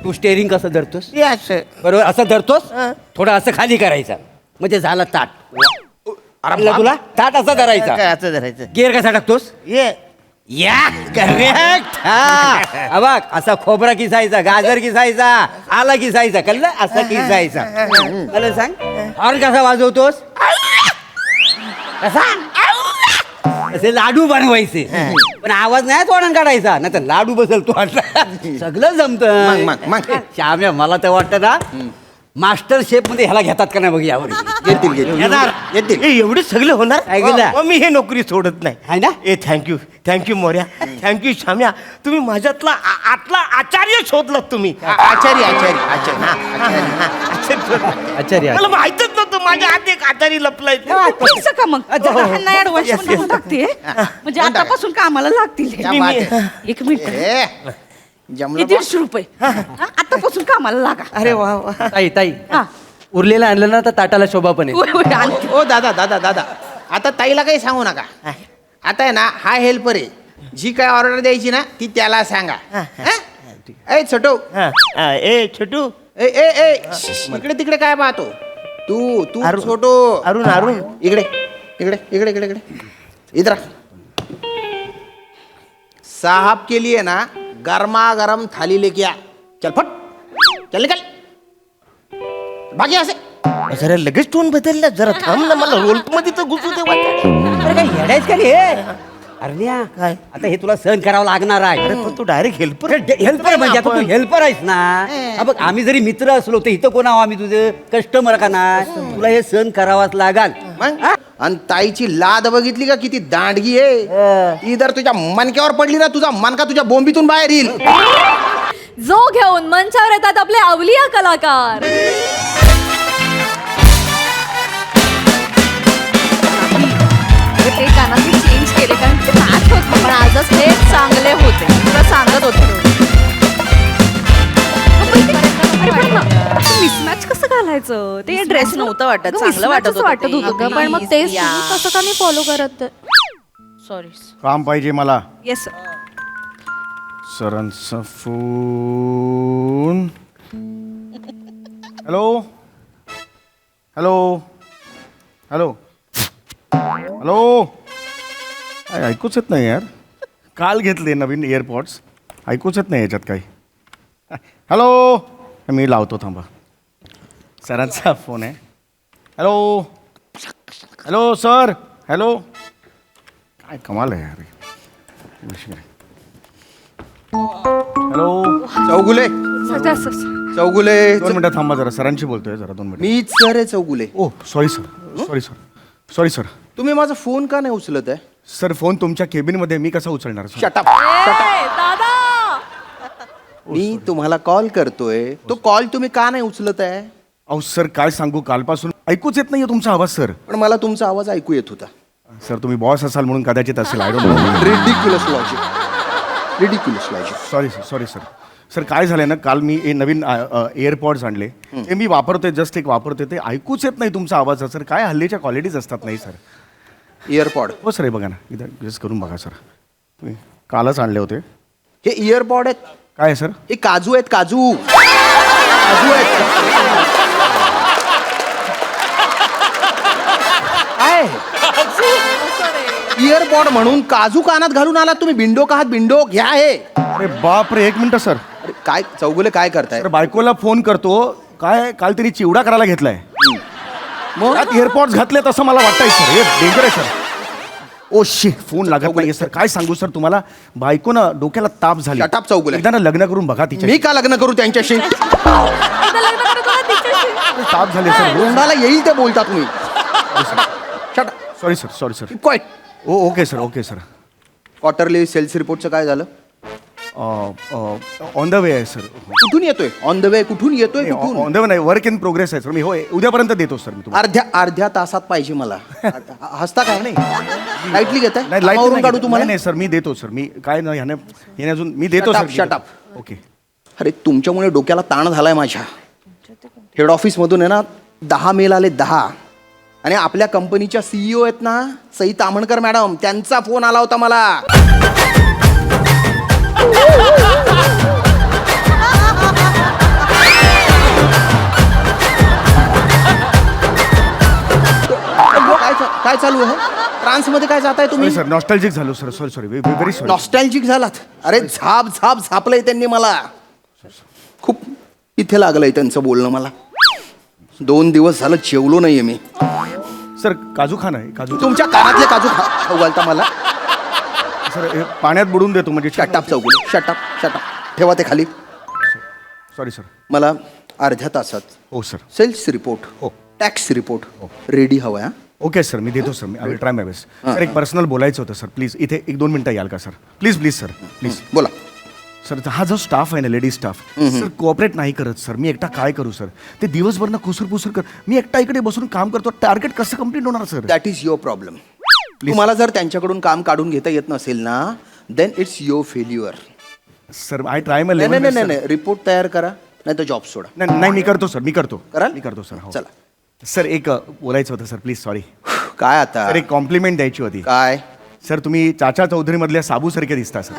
तू steering कसं धरतोस? हे असं. बरोबर असं धरतोस, हा. थोडं असं खाली करायचं म्हणजे झालं ताट. अरे कळलं तुला? ताट असं काय धरायचा. असं धरायचं? गिअर कसा टाकतोस? ये या करेक्ट. हा बघ असा खोबरा किसायचा, गाजर किसायचा, आला किसायचा, कळलं? असं किसायचा. मला सांग हॉर्न कसा वाजवतोस? कसा? असे लाडू बनवायचे, पण आवाज नाही तोंडात काढायचा, नाही तर लाडू बसल तो सगळं जमतं. मग. श्याम्या मला तर वाटतं ना मास्टर शेफ मध्ये ह्याला घेतात का नाही बघ यावर्षी. येतील. हे एवढे सगळे होणार? काय केलं? मग मी हे नोकरी सोडत नाही. आहे ना? ए थँक्यू मोर्या, थँक्यू श्याम्या. तुम्ही माझ्यातला आतला आचार्य शोधलात तुम्ही. आचार्य. मला माहितच नव्हतं माझ्या हात एक आचार्य लपलाय. फिक्स का मग ह्यांना ऍडव्हान्स म्हणून टाकते म्हणजे आतापासून कामाला लागतील एक मिनिट जमलं किती 150 रुपये आतापासून कामाला लागा. अरे वा. ताई हा. उरलेलं आणलं ना तर ताटाला शोभा पण आहे. होय, होय, आणते. ओ दादा आता ताईला काही सांगू नका. आता आहे ना हा हेल्पर आहे, जी काय ऑर्डर द्यायची ना ती त्याला सांगा. ए छोटो, ए छोटू. ए ए ए इकडे तिकडे काय पाहतो तू छोटो. अरुण इकडे इधर. साहब के लिए ना गर्मा गर्म थाली लेके आ. चल फट, चल निकल बाकी असे. जरा लगेच टोन बदलला. जरा थांब ना, मला रोल मध्ये तर घुसू दे. अरे काय येडायच का रे? अरण्या काय? आता हे तुला सहन करावं लागणार आहे. अरे पण तू डायरेक्ट हेल्पर. हेल्पर म्हणजे आता तू हेल्पर आहेस ना. हा बघ आम्ही जरी मित्र असलो तर इथं कोण आहो आम्ही तुझे कस्टमर का नाही? तुला हे सहन करावाच लागाल. मग आणि ताईची लाद बघितली का किती दांडगी आहे. ती जर तुझ्या मनक्यावर पडली ना तुझा मनका तुझ्या बोंबीतून बाहेर येईल. जो घेऊन मंचावर येतात आपले अवलिया कलाकार. ते गाणं चेंज केले कारण ते मॅच होत पण आजच ते चांगले होते. तुला सांगत होते मिसमॅच कसं घालायचं ते ड्रेस नव्हतं वाटत, चांगलं वाटत होतं पण मग ते कसं का मी फॉलो करत. सॉरी. काम पाहिजे मला. येस सरांचा फोन. हॅलो काय ऐकूच येत नाही यार. काल घेतले नवीन एअरपॉड्स, ऐकूच येत नाही याच्यात काही. हॅलो मी लावतो थांबा. सरांचा फोन आहे. Hello sir. हॅलो काय कमाल आहे यार. हॅलो चौगुले 2 मिनिटं थांबा जरा. सरांशी बोलतोय जरा 2 मिनिटं. मीच सर आहे चौगुले. ओ सॉरी सर. तुम्ही माझा फोन का नाही उचलत आहे? सर फोन तुमच्या केबिन मध्ये मी कसा उचलणार सर? शटअप. दादा मी तुम्हाला कॉल करतोय, तो कॉल तुम्ही का नाही उचलत आहे? अहो सर काय सांगू, कालपासून ऐकूच येत नाहीये तुमचा आवाज सर. पण मला तुमचा आवाज ऐकू येत होता. सर तुम्ही बॉस असाल म्हणून कदाचित असेल. I don't know. Ridiculous logic. Sorry sir. Sir काय झालंय ना, काल मी नवीन एअरपॉड्स आणले. ते मी वापरतोय, जस्ट एक वापरतोय, ते ऐकूच येत नाही तुमचा आवाज सर. काय हल्लीच्या क्वालिटीज असतात नाही सर. इयरपॉड. हो सर हे बघा ना, इथं जस्ट करून बघा सर. तुम्ही कालच आणले होते. हे इयरपॉड आहेत. काय आहे सर? हे काजू आहेत. काजू आहेत. काय इयरपॉड म्हणून काजू कानात घालून आलात तुम्ही? बिंडो का हात बिंडो घ्या. हे अरे बापरे, 1 मिनिट सर. अरे काय चौगुले काय करताय? तर बायकोला फोन करतो, काय काल तिने चिवडा करायला घेतलाय. मग त्यात एअरपॉड्स घातले तसं मला वाटतंय सर. हे डेंजर आहे सर. ओ शी, फोन लागत नाहीये सर. काय सांगू सर तुम्हाला, बायको ना डोक्याला ताप झाली. Shut up, Chougule. एकदा ना लग्न करून बघा तिच्या. मी का लग्न करू त्यांच्याशी? ताप झाले सर. तोंडाला येईल ते बोलता तुम्ही. Sorry sir. Quite. Okay sir. Quarterly sales रिपोर्टचं काय झालं? ऑन द वे आहे सर. कुठून येतोय? ऑन द वे कुठून येतोय? कुठून? ऑन द वे नाही, वर्क इन प्रोग्रेस आहे सर. मी होय उद्यापर्यंत देतो सर. मी तुम्हाला अर्ध्या तासात पाहिजे मला. हसता काय नाही? लाईटली घेताय? नाही कामावरून काढू तुम्हाला? नाही सर, मी देतो सर. मी काय नाही याने अजून मी देतो सर. Shut up. ओके. अरे तुमच्यामुळे डोक्याला ताण झालाय माझ्या. हेड ऑफिस मधून आहे ना 10 मेल आले 10. आणि आपल्या कंपनीच्या CEO आहेत ना सई तामणकर मॅडम, त्यांचा फोन आला होता मला. चालू आहे ट्रान्स मध्ये काय जाताय तुम्ही सर नॉस्टॅल्जिक झालो sir sorry very sorry. Nostalgic झालात अरे झाप झापलंय त्यांनी मला खूप इथे लागलंय त्यांचं बोलणं मला 2 दिवस झालं जेवलो नाहीये मी सर काजू खाना आहे काजू. तुमच्या कानातले काजू खाऊ घालता मला सर हे पाण्यात बुडून देतो म्हणजे शटाप चौगुले शटाप ठेवा ते खाली सॉरी सर. मला अर्ध्या तासात हो सर. सेल्स रिपोर्ट हो. टॅक्स रिपोर्ट रेडी हवाय हा ओके सर मी देतो sir me I will try my best. Sir एक पर्सनल बोलायचं होतं सर प्लीज इथे 1-2 मिनिटं याल का सर प्लीज सर प्लीज. बोला सर हा जो स्टाफ आहे ना लेडीज स्टाफ सर कोऑपरेट नाही करत सर. मी एकटा काय करू सर ते दिवसभर ना कुसूर कर मी एकटा इकडे बसून काम करतो टार्गेट कसं कम्प्लीट होणार sir. That is your problem तुम्हाला जर त्यांच्याकडून काम काढून घेता येत नसेल ना then it's your failure. Sir I try my नाही रिपोर्ट तयार करा नाही तर जॉब सोडा. नाही मी करतो सर मी करतो कराल? मी करतो सर. हो. चला सर एक बोलायचं होतं सर प्लीज सॉरी. काय आता सर एक कॉम्प्लिमेंट द्यायची होती. काय सर तुम्ही चाचा चौधरी मधल्या साबू सारखे दिसता सर.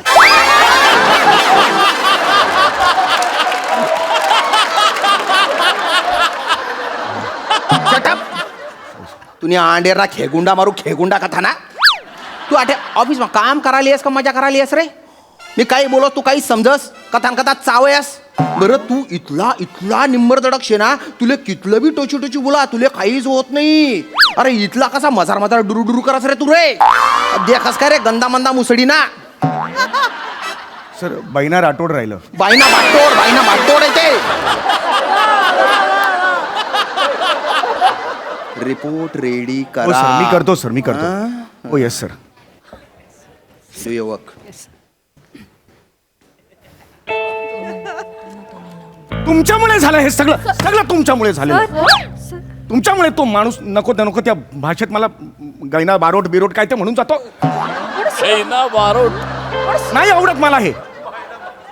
तुम्ही आंडेरा खेगुंडा मारू खेगुंडा कथा ना तू आठे ऑफिसમાં काम करायला येस का मजा करायला येस रे मी काही बोलो तू काही समजस कथा चावयास बरं तू इथला निंबर दडक शे ना तुले कितलं बी टोची बोला तुले काहीच होत नाही. अरे इथला कसा मजार डुरू करस रे तू रे देखस काय रे गंदा मंदा मुसडी ना. सर बैना राठोड राहिलं. बाईना बाटोड येते रिपोर्ट रेडी हो करा. सर मी करतो हो येस सर. सुयोवक तुमच्यामुळे झालं हे सगळं तुमच्यामुळे झालं. तुमच्यामुळे तो माणूस नको त्या भाषेत मला गैना बारोट काय ते म्हणून जातो. नाही आवडत मला हे.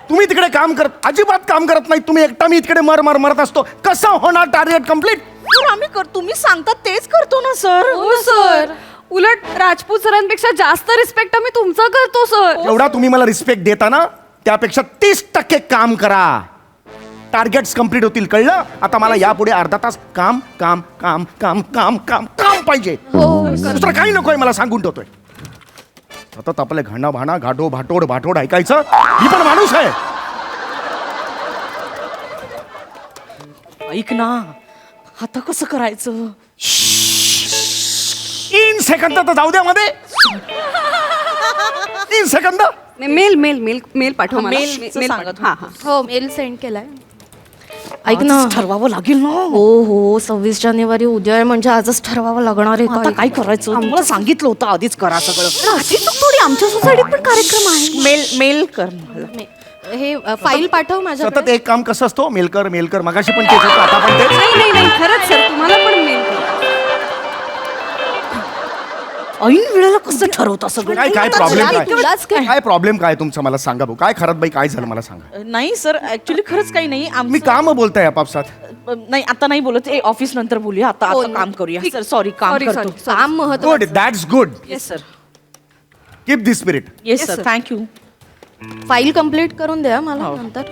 तुम्ही तिकडे अजिबात काम करत नाही तुम्ही एकटा मी इकडे मरत असतो. कसं होणार टार्गेट कम्प्लीट. तुम्ही सांगतात तेच करतो ना सर. हो सर उलट राजपूत सरांपेक्षा जास्त रिस्पेक्ट आम्ही तुमचा करतो सर. एवढा तुम्ही मला रिस्पेक्ट देता ना त्यापेक्षा 30% काम करा. टार्गेट्स कम्प्लीट होतील कळलं. आता मला यापुढे अर्धा तास काम काम काम काम काम काम काम पाहिजे. दुसरं काही नकोय मला सांगून ठेवतोय. सतत आपले घाणा भाणा घाटो भाटोड ऐकायचं. मी पण माणूस आहे. ऐक ना आता कसं करायचं. 3 सेकंद तर जाऊ द्या मध्ये. 3 सेकंद. मेल पाठव मला. मेल सांगत हा हो मेल सेंड केलाय. ऐक ना ठरवावं लागेल ना. हो 26 जानेवारी उद्या आहे म्हणजे आजच ठरवावं लागणार आहे. आता काय करायचं तुम्हाला सांगितलं होतं आधीच करा सगळं. थोडी आमच्या सोसायटीत पण कार्यक्रम आहे. मेल कर मला. हे फाईल पाठव सतत माझ्याकडे. एक काम कसं असतो मेल कर मगाशी पण तेच होतं आता पण तेच. नाही खरंच सर तुम्हाला पण मेल ऐन वेळेला कसं ठरवता सगळं. काय प्रॉब्लेम तुलाच काय? काय प्रॉब्लेम काय तुमचा मला सांगा भाऊ. काय खरंच बाई काय झालं मला सांगा. नाही सर ऍक्च्युली खरंच काही नाही. मी काम बोलताय आपापसात. नाही आता नाही बोलत. ऑफिस नंतर बोलूया. आता काम करूया सर. सॉरी काम करतो. काम गुड महत्वाचं. That's good. Yes sir. Keep this spirit. Yes sir thank you. File complete करून द्या मला नंतर.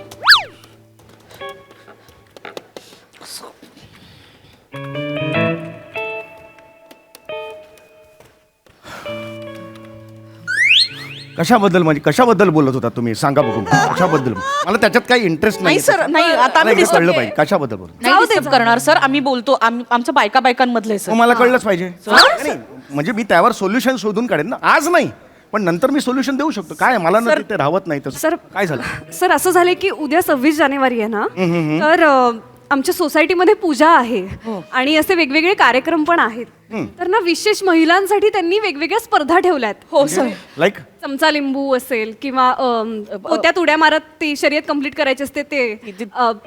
कशाबद्दल बोलत होता तुम्ही सांगा बघू. कशाबद्दल मला त्याच्यात काही इंटरेस्ट नाही सर नाही आता आम्ही कळलं disturb- पाहिजे कशाबद्दल बोलत. नाही disturb करणार सर. आम्ही बोलतो आमच्या बायकांमधले सर. मला कळलंच पाहिजे. नाही, म्हणजे मी त्यावर सोल्युशन शोधून काढेन ना. आज नाही पण नंतर मी सोल्युशन देऊ शकतो. काय मला ना ते राहत नाही तसं. सर काय झालं. सर असं झालंय की उद्या 26 जानेवारी आहे ना तर आमच्या सोसायटीमध्ये पूजा आहे आणि असे वेगवेगळे कार्यक्रम पण आहेत. तर ना विशेष महिलांसाठी त्यांनी वेगवेगळ्या स्पर्धा ठेवल्यात. हो सर. लाईक चमचा लिंबू असेल किंवा पोत्यात उड्या मारत ती शर्यत कंप्लीट करायची असते ते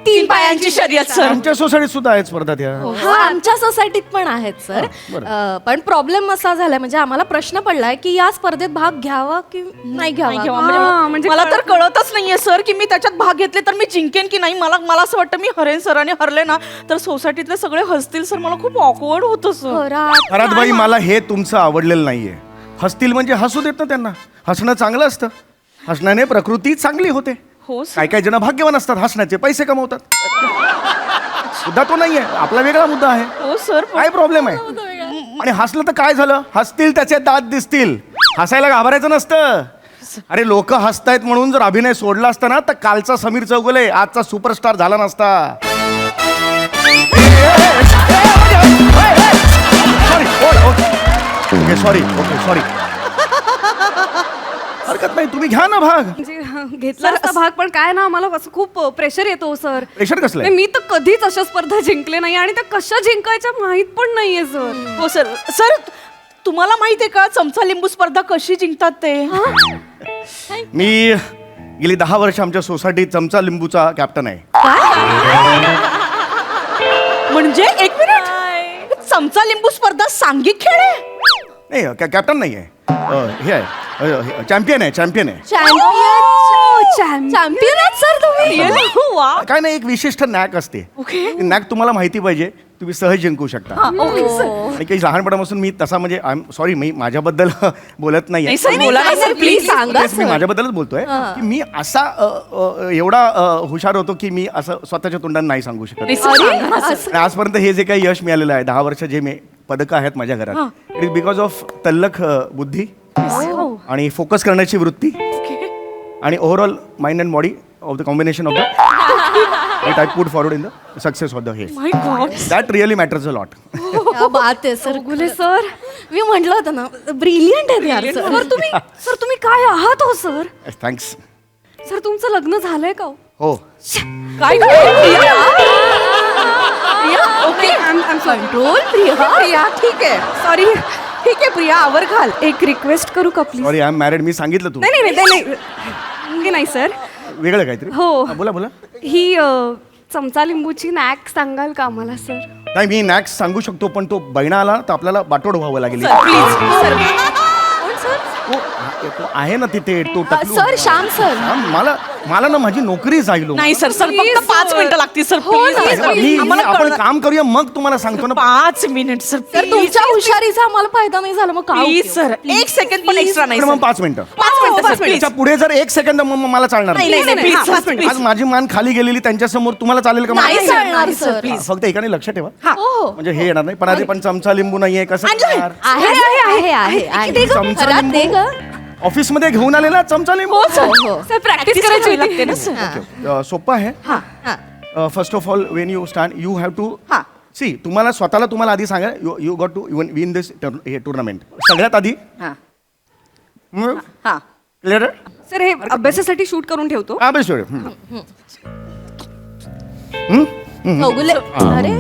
3 पायांची शर्यत सर. आमच्या सोसायटीत सुद्धा आहेत स्पर्धा त्या. हा आमच्या सोसायटीत पण आहेत सर. पण प्रॉब्लेम असा झालाय म्हणजे आम्हाला प्रश्न पडलाय की या स्पर्धेत भाग घ्यावा की नाही घ्यावा. म्हणजे मला तर कळतच नाहीये सर की मी त्याच्यात भाग घेतले तर मी जिंकेन की नाही. मला असं वाटतं मी हरेन सर आणि हरले ना तर सोसायटीतले सगळे हसतील सर. मला खूप ऑकवर्ड होतं सर. खरात बाई मला हे तुमचं आवडलेलं नाहीये. हसतील म्हणजे हसू देत ना त्यांना. हसणं चांगलं असतं. हसण्याने प्रकृती चांगली होते. हो काही जण भाग्यवान असतात हसण्याचे पैसे कमवतात. मुद्दा तो नाहीये आपला वेगळा मुद्दा आहे. हो सर काय प्रॉब्लेम आहे. आणि हसलं तर काय झालं? हसतील त्याचे दात दिसतील. हसायला घाबरायचं नसतं. अरे लोक हसतायत म्हणून जर अभिनय सोडला असता ना तर कालचा समीर चौगुले आजचा सुपरस्टार झाला नसता. सॉरी सॉरी हरकत नाही, तुम्ही घ्या ना भाग. म्हणजे घेतला असता भाग, पण काय ना आम्हाला असं खूप प्रेशर येतो सर. प्रेशर कसलं आहे? मी तर कधीच अशा स्पर्धा जिंकले नाही आणि त्या कशा जिंकायच्या माहित पण नाहीये सर. हो सर. सर तुम्हाला माहिती आहे का चमचा लिंबू स्पर्धा कशी जिंकतात ते? मी गेली 10 वर्ष आमच्या सोसायटीत चमचा लिंबूचा कॅप्टन आहे. म्हणजे एक मिनिट, चमचा लिंबू स्पर्धा सांघिक खेळ आहे? नाही कॅप्टन नाही आहे, हे आहे चॅम्पियन आहे. चॅम्पियन सर तुम्ही. वा. काय नाही, एक विशिष्ट नॅक असते. नॅक तुम्हाला माहिती पाहिजे, तुम्ही सहज जिंकू शकता. आणि काही लहानपणापासून मी तसा म्हणजे सॉरी मी माझ्याबद्दल बोलत नाही नाही सर, बोला ना सर, प्लीज सांगा मी माझ्याबद्दलच बोलतोय की मी असा एवढा हुशार होतो की मी असं स्वतःच्या तोंडाने नाही सांगू शकत. आणि आजपर्यंत हे जे काही यश मिळालेलं आहे 10 वर्ष जे मी पदकं आहेत माझ्या घरात, इट इज बिकॉज ऑफ तल्लख बुद्धी आणि फोकस करण्याची वृत्ती आणि overall mind and body of the combination of the I put forward in the success of the हे. My God. That really matters a lot. क्या बात आहे सर. गुले सर, मी म्हटलं होतं ना, ब्रिलियंट आहे यार सर. सर तुम्ही काय आहात हो सर? थँक्स. सर तुमचं लग्न झालंय का हो? हो. काय ओके, कंट्रोल प्रिया ठीक आहे. सॉरी, ठीक आहे प्रिया, आवर घाल. एक रिक्वेस्ट करू का please? Sorry I am married. मी सांगितलं तू नाही नाही नाही नाही नाही सर. वेगळं काहीतरी. हो. हा, बोला बोला. ही चमचा लिंबूची नॅक सांगाल का आम्हाला सर? नाही मी नॅक्स सांगू शकतो पण तो बैना आला तर आपल्याला बाटोड व्हावं लागेल. तो आहे ना तिथे तो टकलू. Sir, Shyam sir. मला ना माझी नोकरी जाईल. नाही सर, सर फक्त 5 मिनिटं लागतील सर. हो ना, प्लीज. सर. आम्हाला आपण काम करूया मग तुम्हाला सांगतो ना. 5 मिनिट सर. सर तुमच्या हुशारीचा आम्हाला फायदा नाही झाला मग काय प्लीज उपयोग? सर, 1 सेकंड पण एक्स्ट्रा नाही तर मग सर. 5 मिनिटं. 5 मिनिटं सर, प्लीज. त्याच्या पुढे जर 1 सेकंद मला चालणार नाही नाही. नाही प्लीज सर, आज माझी मान खाली गेलेली त्यांच्या समोर तुम्हाला चालेल का? नाही चालणार सर. प्लीज. फक्त एकाने लक्ष ठेवा हो. म्हणजे हे येणार नाही. पण आधी पण चमचा लिंबू नाहीये कसं करणार? आहे चमचा घरात लिंबू? दे ग. ऑफिस मध्ये घेऊन आलेला चमचा लिंबू. हो सर. हो. सर प्रॅक्टिस करायची लागते ना सर. सोपं आहे. हा. First of all when you stand you have to हा. सी तुम्हाला आधी सांगा you got to win this हे टुर्नामेंट सगळ्यात आधी. हा. हा. क्लिअर? सर हे अभ्यासासाठी शूट करून ठेवतो. चौगुले. अरे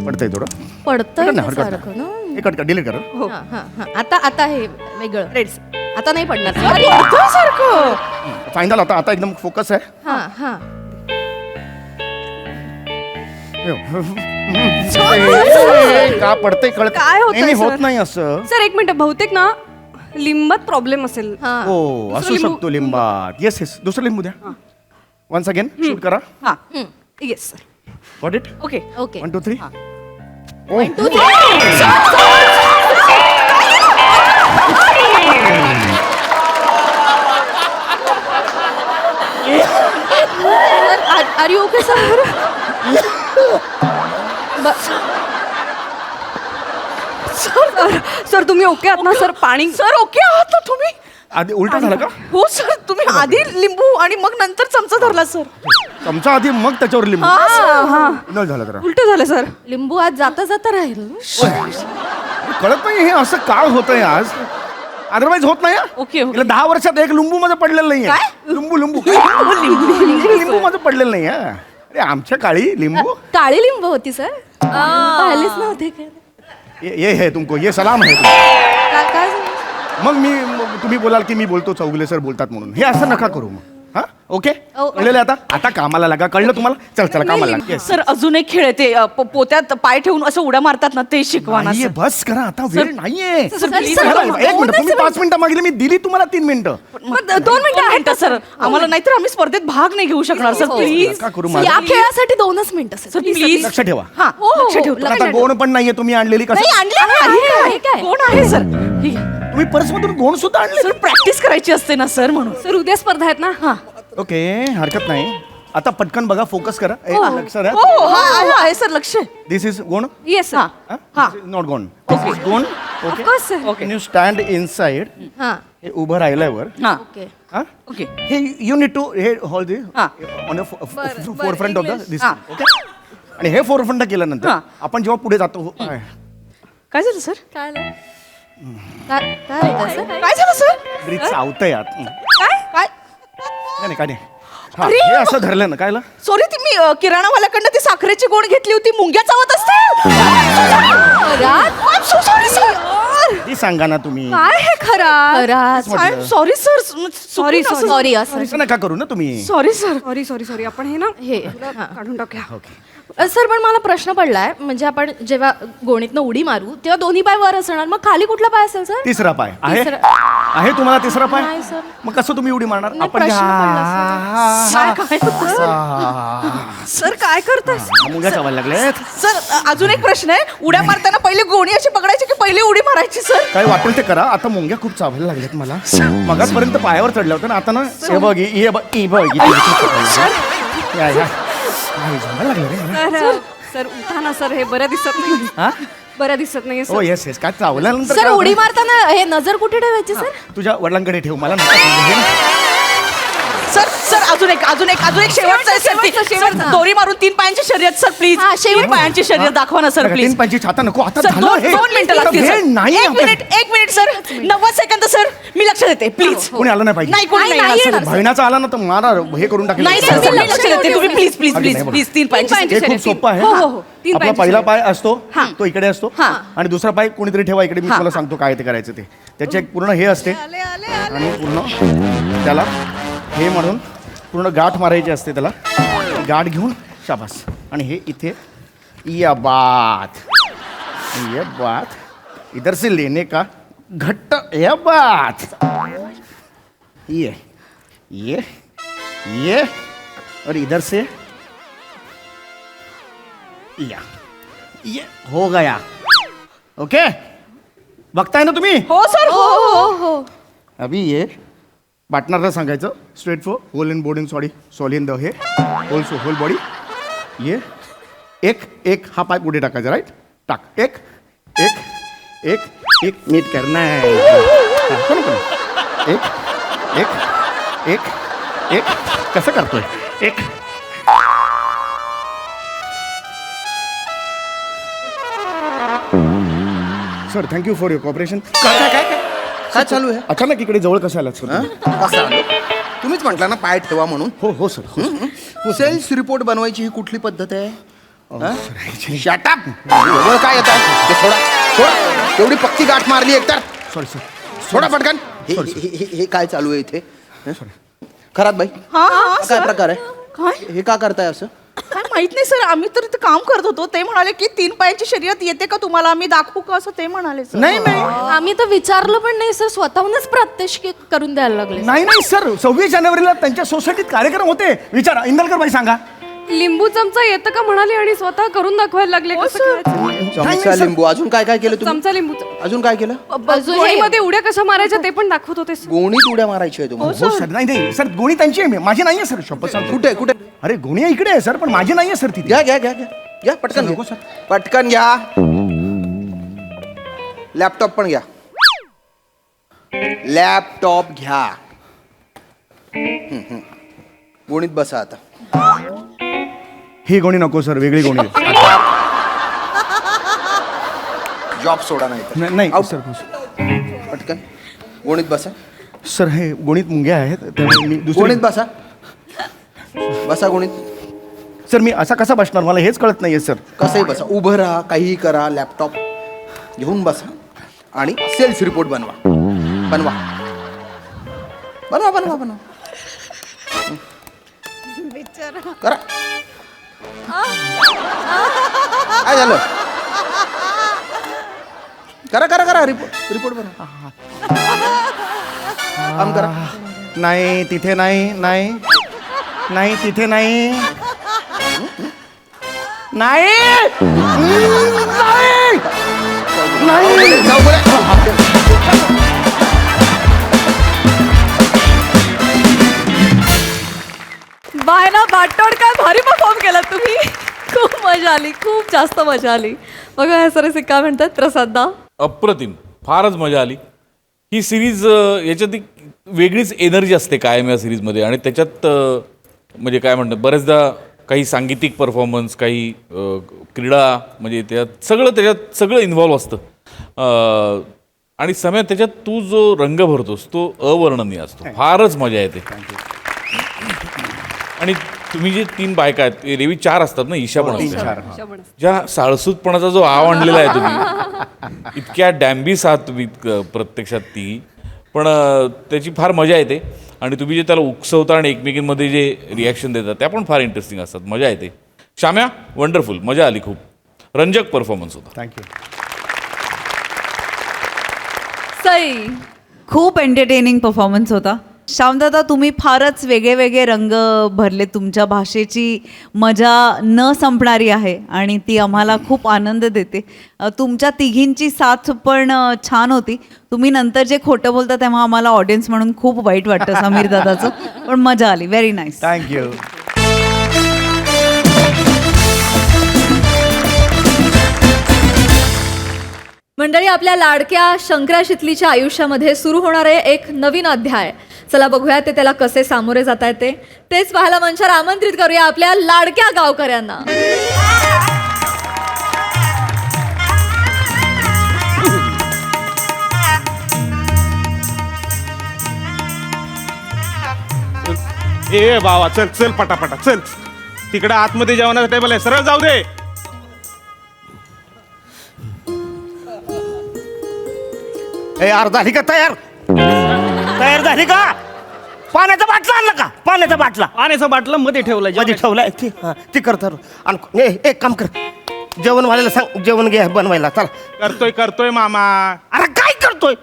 पडतंय थोडं. पडतंय ना, ना हरकत सारखं ना. हे कट डिलीट कर. हा, हा, हा. आता हे वेगळं. रेड्स. आता नाही पडणार. सारखं. फायनल आता एकदम फोकस आहे. हा हा. का पडतंय कळत काय होतंय, नाही, सर? होत नाही असं. सर एक मिनिट, बहुतेक ना लिंबात प्रॉब्लेम असेल. हा. हो असू लिंबू. शकतो लिंबात. येस येस दुसरं लिंबू द्या. वन्स अगेन शूट करा. हा. Yes sir. Got it. Okay. Okay. 1 2 3. Are you okay sir? Sir तुम्ही ओके आहात ना सर? पाणी सर ओके आहात ना तुम्ही? आधी उलट झालं का? हो सर, तुम्ही आधी लिंबू आणि मग नंतर चमचा धरला सर. चमचा आधी मग त्याच्यावर लिंबू. हा न झालं जरा उलट झालं सर. लिंबू आज जाता जाता राहील. कळत नाही हे असं का होतंय आज. अदरवाईज होत नाही. Okay, okay. 10 वर्षात एक लिंबू माझं पडलेलं नाहीये. लिंबू लिंबू माझं पडलेलं नाही. अरे आमच्या काळी लिंबू. काळी लिंबू होती सर. पाहिलेच नव्हते का? ये है तुमको ये सलाम है. काय मग तुम्ही बोलाल की मी बोलतो चौगुले सर बोलतात म्हणून. हे असं नका करू मग. हा ओके कळलेलं आता कामाला लागा. कळलं तुम्हाला? चला कामाला लागा. Yes. सर अजून एक खेळ आहे ते पोत्यात पाय ठेवून असं उड्या मारतात ना, ते शिकवा ना नाहीये, सर. बस करा आता वेळ नाहीये. सर, please, सर, सर, एक मिनिट तुम्ही 5 मिनिटं मागितली मी दिली तुम्हाला 3 मिनिटं. 2 मिनिटं आहेत का सर? आम्हाला नाहीतर आम्ही स्पर्धेत भाग नाही घेऊ शकणार सर. प्लीज नका करू या माझं. खेळासाठी 2च मिनिटं सर सर. प्लीज. लक्ष ठेवा. हा लक्ष ठेवतो. आता गोण पण नाहीये तुम्ही आणलेली नाही कसं. आणली आहे काय? कोण आहे सर? ठीक आहे. तुम्ही पर्स मधून गोण सुद्धा आणले. सर प्रॅक्टिस करायची असते ना सर, म्हणून. सर उद्या स्पर्धा आहेत ना. हा. ओके हरकत नाही. आता पटकन बघा फोकस करा. लक्ष हो, आहे सर लक्ष. This is gone. Yes sir. हा. Not gone. This is gone. Of course sir. Can you stand inside हा हे उभं राहिल्यावर हा ओके हा ओके हे यू नीड टू हे होल दे हा. On for front of the this हा. ओके आणि हे फोर फ्रंट केल्यानंतर हा. आपण जेव्हा पुढे जातो काय झालं सर काय झालं? काय होतंय, सर? काय झालं सर ब्रिज चावतंय आत काय काय नाही काय नाही हा अरे! हे असं धरलं ना कायला सॉरी ती मी किराणावाल्याकडनं ती साखरेची गोण घेतली होती मुंग्या चावत असते सॉरी सर ती सांगा ना तुम्ही काय हे खरा खरंच. Sorry sir Sorry, sorry. Sorry असं असं नका करू ना तुम्ही sorry sir sorry sorry sorry आपण हे ना हे हा. काढून टाकूया. सर पण मला प्रश्न पडलाय म्हणजे आपण जेव्हा गोणीतनं उडी मारू तेव्हा दोन्ही पाय वर असणार मग खाली कुठला पाय असेल सर तिसरा पाय आहे तिसरा. आहे तुम्हाला तिसरा पाय नाही, सर. मग कसं तुम्ही उडी मारणार नाही, आपण प्रश्न सर काय करताय मुंग्या चावायला लागलेत सर अजून एक प्रश्न आहे उड्या मारताना पहिले गोणी अशी पकडायची की पहिले उडी मारायची सर काय वाटेल ते करा आता मुंग्या खूप चावायला लागल्यात मला मगापर्यंत पायावर चढल्या होत्या ना आता ना हे बघ हे बघ ही बघ इथे. या, या. काय झालं लागलं रे मला? सर सर उठा ना सर हे बरं दिसत नाही हा? बरं दिसत नाही हो सर. येस येस काय चावल्यानंतर सर काय होतं? उडी मारताना हे नजर कुठे ठेवायची सर तुझ्या वडिलांकडे ठेव मला नका सांगू. सर सर अजून एक शेवटचं आहे सर सर दोरी मारून 3 पायांची शर्यत सर प्लीज हा, शेवट. 3 पायांची शर्यत दाखवा ना सर नका, प्लीज 3 पायची छाता नको आता सर झालं हे. 2 मिनिटं आता लागतील वेळ सर. नाही एक आपल्या- मिनिट सर 90 सेकंद सर मी लक्ष देते प्लीज कोणी आलं नाही पाहिजे नाही कोणी नाही, नाही नाही येणार, येणार, सर. बहिणाचा आला ना तर मला हे करून टाकेल नाही सर मी लक्ष देते तुम्ही प्लीज प्लीज अगदी प्लीज नाही, प्लीज 3 पायांची पायांची हे खूप शर्यत. सोपं आहे हो, हो, हो. 3 आपला पायांची पहिला शर्यत. पाय असतो हा. तो इकडे असतो हा. आणि दुसरा पाय कोणीतरी ठेवा इकडे मी तुम्हाला सांगतो काय ते करायचं ते त्याचे एक पूर्ण हे असते आणि पूर्ण त्याला हे म्हणून पूर्ण गाठ मारायची असते त्याला गाठ घेऊन शाबास आणि हे इथे ये बात इधर से लेने का घट्ट ये बात ये और इधर से ये हो गया ओके बघताय ना तुम्ही हो सर हो हो अभी ये पार्टनरला सांगायचं straight for whole in board in sorry in the हे होल बॉडी ये एक हा पाय पुढे टाकायचा राईट टाक एक नीट करना है कोण एक कसं करतोय एक sir thank you for your cooperation काय चालू आहे अचानक इकडे जवळ कसं आलात सर हं? कसं आलं? तुम्हीच म्हटलं ना पाय ठेवा म्हणून हो सर सेल्स रिपोर्ट बनवायची ही कुठली पद्धत आहे शटअप काय येत आहे ते सोडा एवढी पक्की गाठ मारली एकतर सॉरी सर सोडा पटकन हे काय चालू आहे इथे खरात बाई हा हा काय सर प्रकार आहे काय हे का करताय असं काय माहित नाही सर आम्ही तर इथे काम करत होतो ते म्हणाले की 3 पायांची शर्यत येते का तुम्हाला आम्ही दाखवू का असं ते म्हणाले सर नाही आम्ही तर विचारलं पण नाही सर स्वतःहूनच प्रात्यक्षिक करून द्यायला लागले नाही सर 26 जानेवारीला त्यांच्या सोसायटीत कार्यक्रम होते विचारा इंदलकर बाई सांगा लिंबू चमचा येतं का म्हणाले आणि स्वतः करून दाखवायला लागले कसं करायचं? चमचा लिंबू अजून काय काय केलं तुम्ही चमचा लिंबू अजून काय केलं गोळीमध्ये उड्या कशा मारायच्या ते पण दाखवत होते सर. गोणीत उड्या मारायची आहे तुम्हाला हो सर नाही सर गोणी त्यांची आहे माझी नाही आहे सर शपथ सांगतो कुठे कुठे अरे गोणी इकडे आहे सर पण माझी नाही आहे सर ती घ्या पटकन नको, घ्या पटकन घ्या लॅपटॉप पण घ्या लॅपटॉप घ्या गोणीत बसा आता ही गोणी नको सर वेगळी गोणी आहे. जॉब सोडा नाही तर. नाही आउट. सर पटकन गोणीत बसा सर हे गोणीत मुंग्या आहेत त्यामुळे मी गोणीत दुसरी बसा बसा गोणीत सर मी असा कसा बसणार मला हेच कळत नाहीये सर कसंही बसा उभं राहा काहीही करा लॅपटॉप घेऊन बसा आणि सेल्स रिपोर्ट बनवा करा काय झालं करा रिपोर्ट बनवा काम करा नाही तिथे नाही तिथे नाही जाऊ बरं. बायना बाटोड काय भारी परफॉर्म केला तुम्ही खूप मजा आली खूप जास्त मजा आली बघा हे सर काय म्हणतात प्रसाद दा अप्रतिम फारच मजा आली. ही सिरीज याच्यात एक वेगळीच एनर्जी असते कायम या सिरीजमध्ये आणि त्याच्यात म्हणजे काय म्हणतात बरेचदा काही सांगीतिक परफॉर्मन्स, काही क्रीडा, म्हणजे त्याच्यात सगळं इन्व्हॉल्व असतं. आणि समय त्याच्यात तू जो रंग भरतोस तो अवर्णनीय असतो. फारच मजा येते. आणि तुम्ही जे 3 बायका आहेत, रेवी 4 असतात ना, ईशा पण असते. ज्या साळसूतपणाचा जो आव आणलेला आहे तुम्ही, इतक्या डॅम्बिस आहात तुम्ही प्रत्यक्षात ती, पण त्याची फार मजा येते. आणि तुम्ही जे त्याला उकसवता आणि एकमेकींमध्ये जे रिॲक्शन देतात त्या पण फार इंटरेस्टिंग असतात. मजा येते. शाम्या, वंडरफुल, मजा आली. खूप रंजक परफॉर्मन्स होता. थँक्यू. सई, खूप एंटरटेनिंग परफॉर्मन्स होता. श्यामदादा, तुम्ही फारच वेगळे वेगळे रंग भरले. तुमच्या भाषेची मजा न संपणारी आहे आणि ती आम्हाला खूप आनंद देते. तुमच्या तिघींची साथ पण छान होती. तुम्ही नंतर जे खोटं बोलता तेव्हा आम्हाला ऑडियन्स म्हणून खूप वाईट वाटतं समीर दादाचं, पण मजा आली. Very nice. थँक्यू. मंडळी, आपल्या लाडक्या शंकरा शितलीच्या आयुष्यामध्ये सुरू होणारे एक नवीन अध्याय. चला बघूया ते त्याला कसे सामोरे जात आहेत तेच पाहायला मंचावर आमंत्रित करूया आपल्या लाडक्या गावकऱ्यांना. ए बाबा, चल चल पटापटा चल. तिकडे आतमध्ये जेवणाचा टेबल आहे, सरळ जाऊ दे. ए यार, झाली का तयार? तयार झाली का? पाण्याचा बाटला आणला का? पाण्याचा बाटला. पाण्याचा बाटला मध्ये ठेवलाय. मध्ये ठेवलाय. ती कर तर. एक काम कर, जेवणवाल्याला सांग जेवण घे बनवायला. चला. करतोय करतोय मामा. अरे काय करतोय?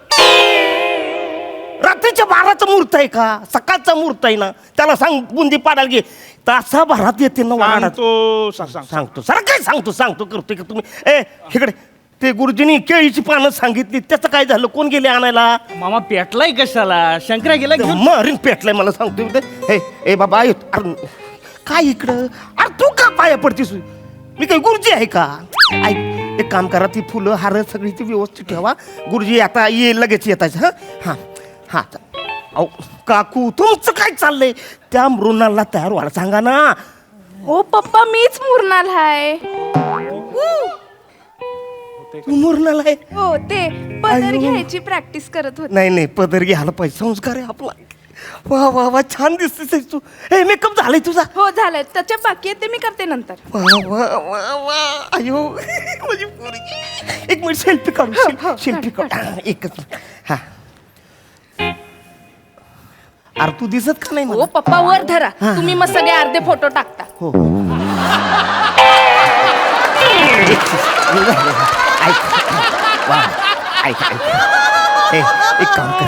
रात्रीच्या 12चा मुहूर्त आहे का? सकाळचा मुहूर्त आहे ना. त्याला सांग बुंदी पाडायला घे. तासाभरात येते ना वाढत. सांगतो सर, काय सांगतो करतोय का तुम्ही? ए इकडे, ते गुरुजींनी केळीची पानं सांगितली, त्याचं काय झालं? कोण गेले आणायला? मामा पेटलाय कशाला? शंकरा गेला घेऊन. मरीन पेटलाय मला सांगतोय. ए बाबा, अरे काय इकडं? अरे तू का पाया पडतीस? मी काही गुरुजी आहे का? ऐक, एक काम करा, ती फुलं हार सगळी ती व्यवस्थित ठेवा. गुरुजी आता लगेच येताच. हा. अहो काकू, तुमचं काय चाललंय? त्या मृणालला तयार व्हायला सांगा ना. हो पप्पा, मीच मुरणार आहे. तू मृणाल आहे? हो, ते पदर घ्यायची प्रॅक्टिस करत होते. नाही, पदर घ्यायला पाहिजे. संस्कार आहे आपला. वा वा वा, छान दिसतेस तू. ए, मेकअप झालाय तुझा? हो झालंय. त्याच्या बाकी आहे ते मी करते नंतर. वा वा वा वा, अयो माझी पोरगी. एक मिनिट, सेल्फी काढू. सेल्फी काढ. एकच. हा. अरे तू दिसत का नाही? हो पप्पा, वर धरा. तुम्ही मग सगळे अर्धे फोटो टाकता. हो. एक काम कर,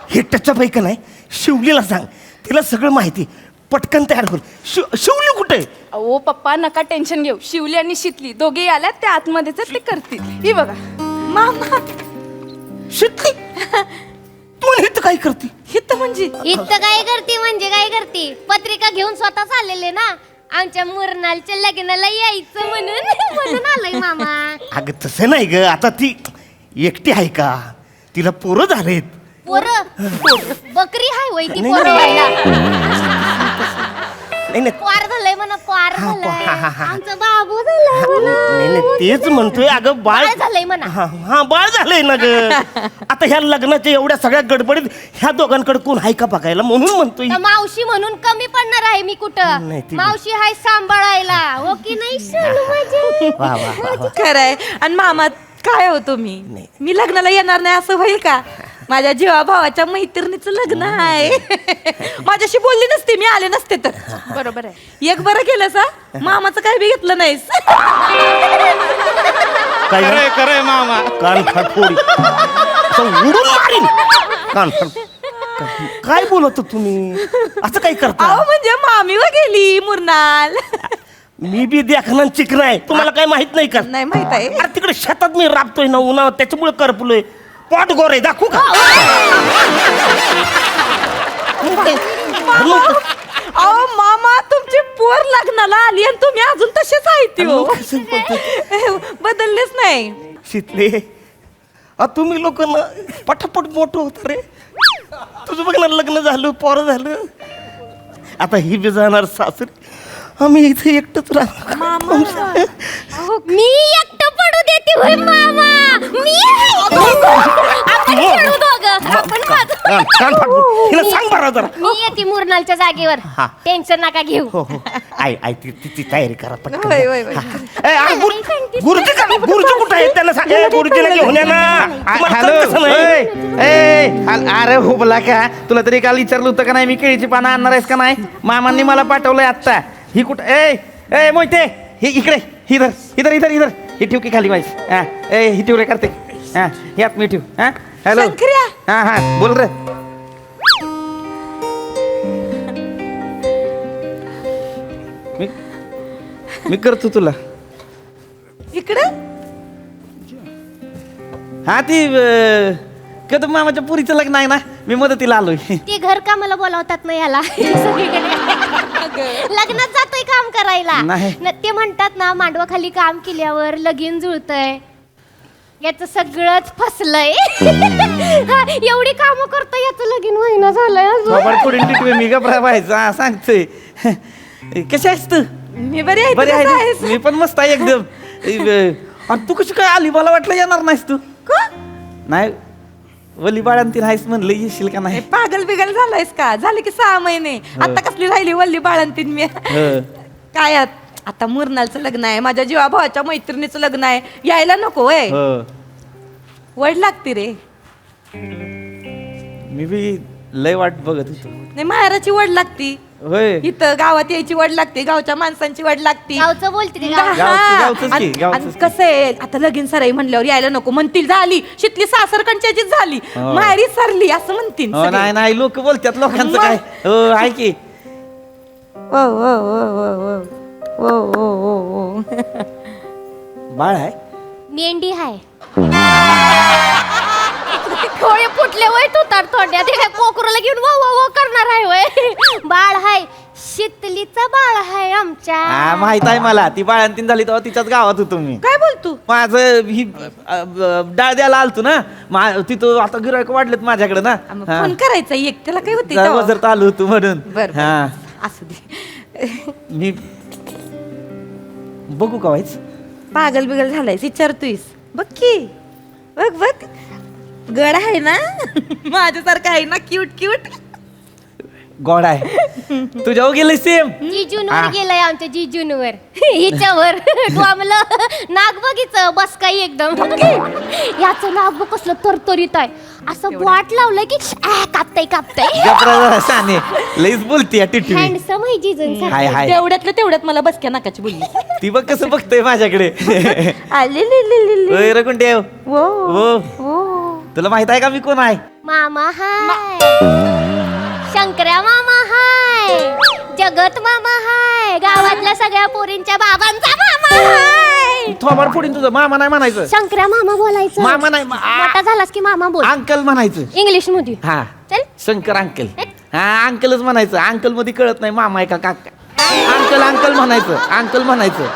हे टचअप आहे का नाही, शिवलीला सांग. तिला सगळं माहिती. पटकन तयार होईल. शिवली कुठे? अहो पप्पा, नका टेन्शन घेऊ. शिवली आणि शितली दोघे आल्यात, ते आतमध्येच ते करतील. ही बघा मामा. शितली, तू इथं काय करते? हित म्हणजे इथं काय करते म्हणजे काय करते? पत्रिका घेऊन स्वतःच आलेले ना, आमच्या मुरनालच्या लग्नाला यायचं म्हणून आलोय मामा. अगं तसं नाही ग, आता ती एकटी आहे का? तिला पोरं झालेत. पोरं? बकरी हाय वय ती पोरं व्हायला. नाही पार झालंय म्हणा, पार झालंय. आमचा बाबू झालाय. नाही, तेच म्हणतोय. अगं बाळ झालंय म्हणा. हा बाळ झालंय ना ग. आता ह्या लग्नाच्या एवढ्या सगळ्या गडबडीत ह्या दोघांकडे कोण आहे का बघायला, म्हणून म्हणतोय. तर मावशी म्हणून कमी पडणार आहे मी कुठं? नाही, ती- मावशी हाय सांभाळायला. हो की नाही सोनू माझी? वा वा वा. खरंय. आणि मामा काय होतो मी लग्नाला येणार नाही असं होईल का? माझ्या जीवा भावाच्या मैत्रिणीचं लग्न आहे. माझ्याशी बोलली नसते, मी आले नसते तर. बरोबर आहे. एक बरं केलं सा, मामाचं काय बी घेतलं नाहीस. काय खरंय खरंय मामा. कान फाटफोडी उडून मारीन. कान काय बोलत तुम्ही? असं काय करता? अहो म्हणजे मामी व गेली मुरनाल. मी बी देखना चिकन आहे, तुम्हाला काय माहित नाही का? नाही माहित आहे. अरे तिकडे शेतात मी राबतोय ना उन्हाळ्यात, त्याच्यामुळे करपलोय. पोट गोर आहे, दाखवू का? अहो मामा, तुमची पोर लग्नाला आली आणि तुम्ही अजून तसेच आहेत हो. बदललेच नाही. शितले, तुम्ही लोक ना पटापट मोठं होत रे. तुझं बघ ना, लग्न झालं, पोरं झालं, आता ही बी जाणार सासरी, आम्ही इथे एकटंच राहणार. मी एकटं पडू देते होय मामा. मी आपण खेळू दोघं. आपण वाजवू. हिला सांग बरं जरा. मी येते मुरनालच्या जागेवर. हा. टेन्शन नका घेऊ. हो हो, आई तिची तयारी करा पटकन. होय, होय, होय. गुरुजी कुठे आहे त्यांना सांग. गुरुजीला घेऊन या ना. तुम्हाला हॅलो कळत कसं नाही? अरे हुबला का, तुला तरी काल विचारलं होतं का नाही मी केळीची पानं आणणार आहेस का नाही? मामांनी मला पाठवलंय आत्ता. ही कुठं ए मोहिते, ही इकडे, इधर इधर इधर इधर, ही ठेव की खाली वाईस. हा ही ठेव रे करते. हा यात मी ठेव. हा हॅलो हा हा बोल रे. मी करतो तुला. इकडे हा ती कदम मामाच्या पुरीचं लग्न आहे ना, मी मदतीला आलोय. ते घर कामाला बोलावतात ना याला सगळीकडे. लग्नात जातोय काम करायला. नाही. ते म्हणतात ना, मांडवाखाली काम केल्यावर लगीन जुळतंय. याच सगळंच फसलंय. हा, एवढी कामं करतोय, याचं लगीन होईना झालंय अजून. थोबाड फोडून टिटवे मी गप्रा व्हायचा सांगतोय. कशी आहेस तू? मी बरी आहे. बरी तू कसा आहे आहेस? मी पण मस्त आहे एकदम. आणि तू कशी काय आली? मला वाटलं येणार नाहीस तू. नाही, वली बाळांती नाहीस म्हणलं, येशील का नाही? पागल बिगल झालायस का? झाले की 6 महिने. आता कसली राहिली वल्ली बाळंतीन मी. काय आता मुरनालचं लग्न आहे, माझ्या जीवा भावाच्या मैत्रिणीचं लग्न आहे, यायला नको वय? वड लागते रे. मी बी लय वाट बघत होतो. नाही, माहेराची वड लागती. होय, इथं गावात यायची वड लागते, गावच्या माणसांची वड लागती. गावचं बोलते ते हा. गावचंच की, आणि गावचंच कसं आहे, आता लगीन सराई म्हणल्यावर यायला नको म्हणतील. झाली शितली सासरकडच्याचीच झाली, माहेरी सरली असं म्हणतील हो. सगळे. नाही नाही, लोक बोलतात लोकांचं काय. हो आहे की. ओ, ओ, ओ, ओ, ओ. ओ, ओ, ओ, ओ. बाळ आहे. मेंढी हाय. थोडे फुटले वय तू तर थोड्या ते काय कोकरूला घेऊन वो वो वो करणार आहे वय. बाळ हाय, शितलीचं बाळ हाय आमच्या. हा माहित आहे मला. ती बाळंतीन झाली तेव्हा तिच्याच गावात होतो मी. काय बोलतो? माझं ही डाळ द्यायला आलतो ना, तिथं आता गिरायक वाढलेत माझ्याकडे ना. फोन करायचा एक, त्याला काय होते वजरत आलो होतो म्हणून. बरं. हा असू दे. मी बघू का व्हायच? पागल बिगल झालायस विचारतोयस? बघ की, बघ बघ, गड आहे ना माझ्यासारखं आहे ना, क्यूट क्यूट. गोड आहे. तुझ्या गेले सेम. जिजूनवर गेलाय आमच्या जिजूनवर. हिच्यावर डोंबलं नाग बघितलं बस काही एकदम. याचं नाग बघ कसलं तरतरीत आहे, असं वाट लावलंय की कापताय कापताय. साने लईच बोलते टिटवी. हँडसम आहे जिजून. हाय हाय. तेवढ्यातलं तेवढ्यात मला बसक्या नाकाची बोलली. ती बघ कसं बघतोय माझ्याकडे. रकुंडेव. तुला माहित आहे का मी कोण आहे? मामा हाय, शंकर्या मामा हाय, जगत मामा हाय, गावातल्या सगळ्या पोरींच्या बाबांचा मामा हाय. थोबाड फोडीन तुझं. मामा नाही म्हणायचं. शंकर्या मामा बोलायचं. मामा नाही, मोठा झालास की मामा बोल. अंकल म्हणायचं इंग्लिश मध्ये. हा चल. शंकर अंकल. हा अंकलच म्हणायचं. अंकल मध्ये कळत नाही मामा आहे का काका. अंकल अंकल म्हणायचं. अंकल म्हणायचं.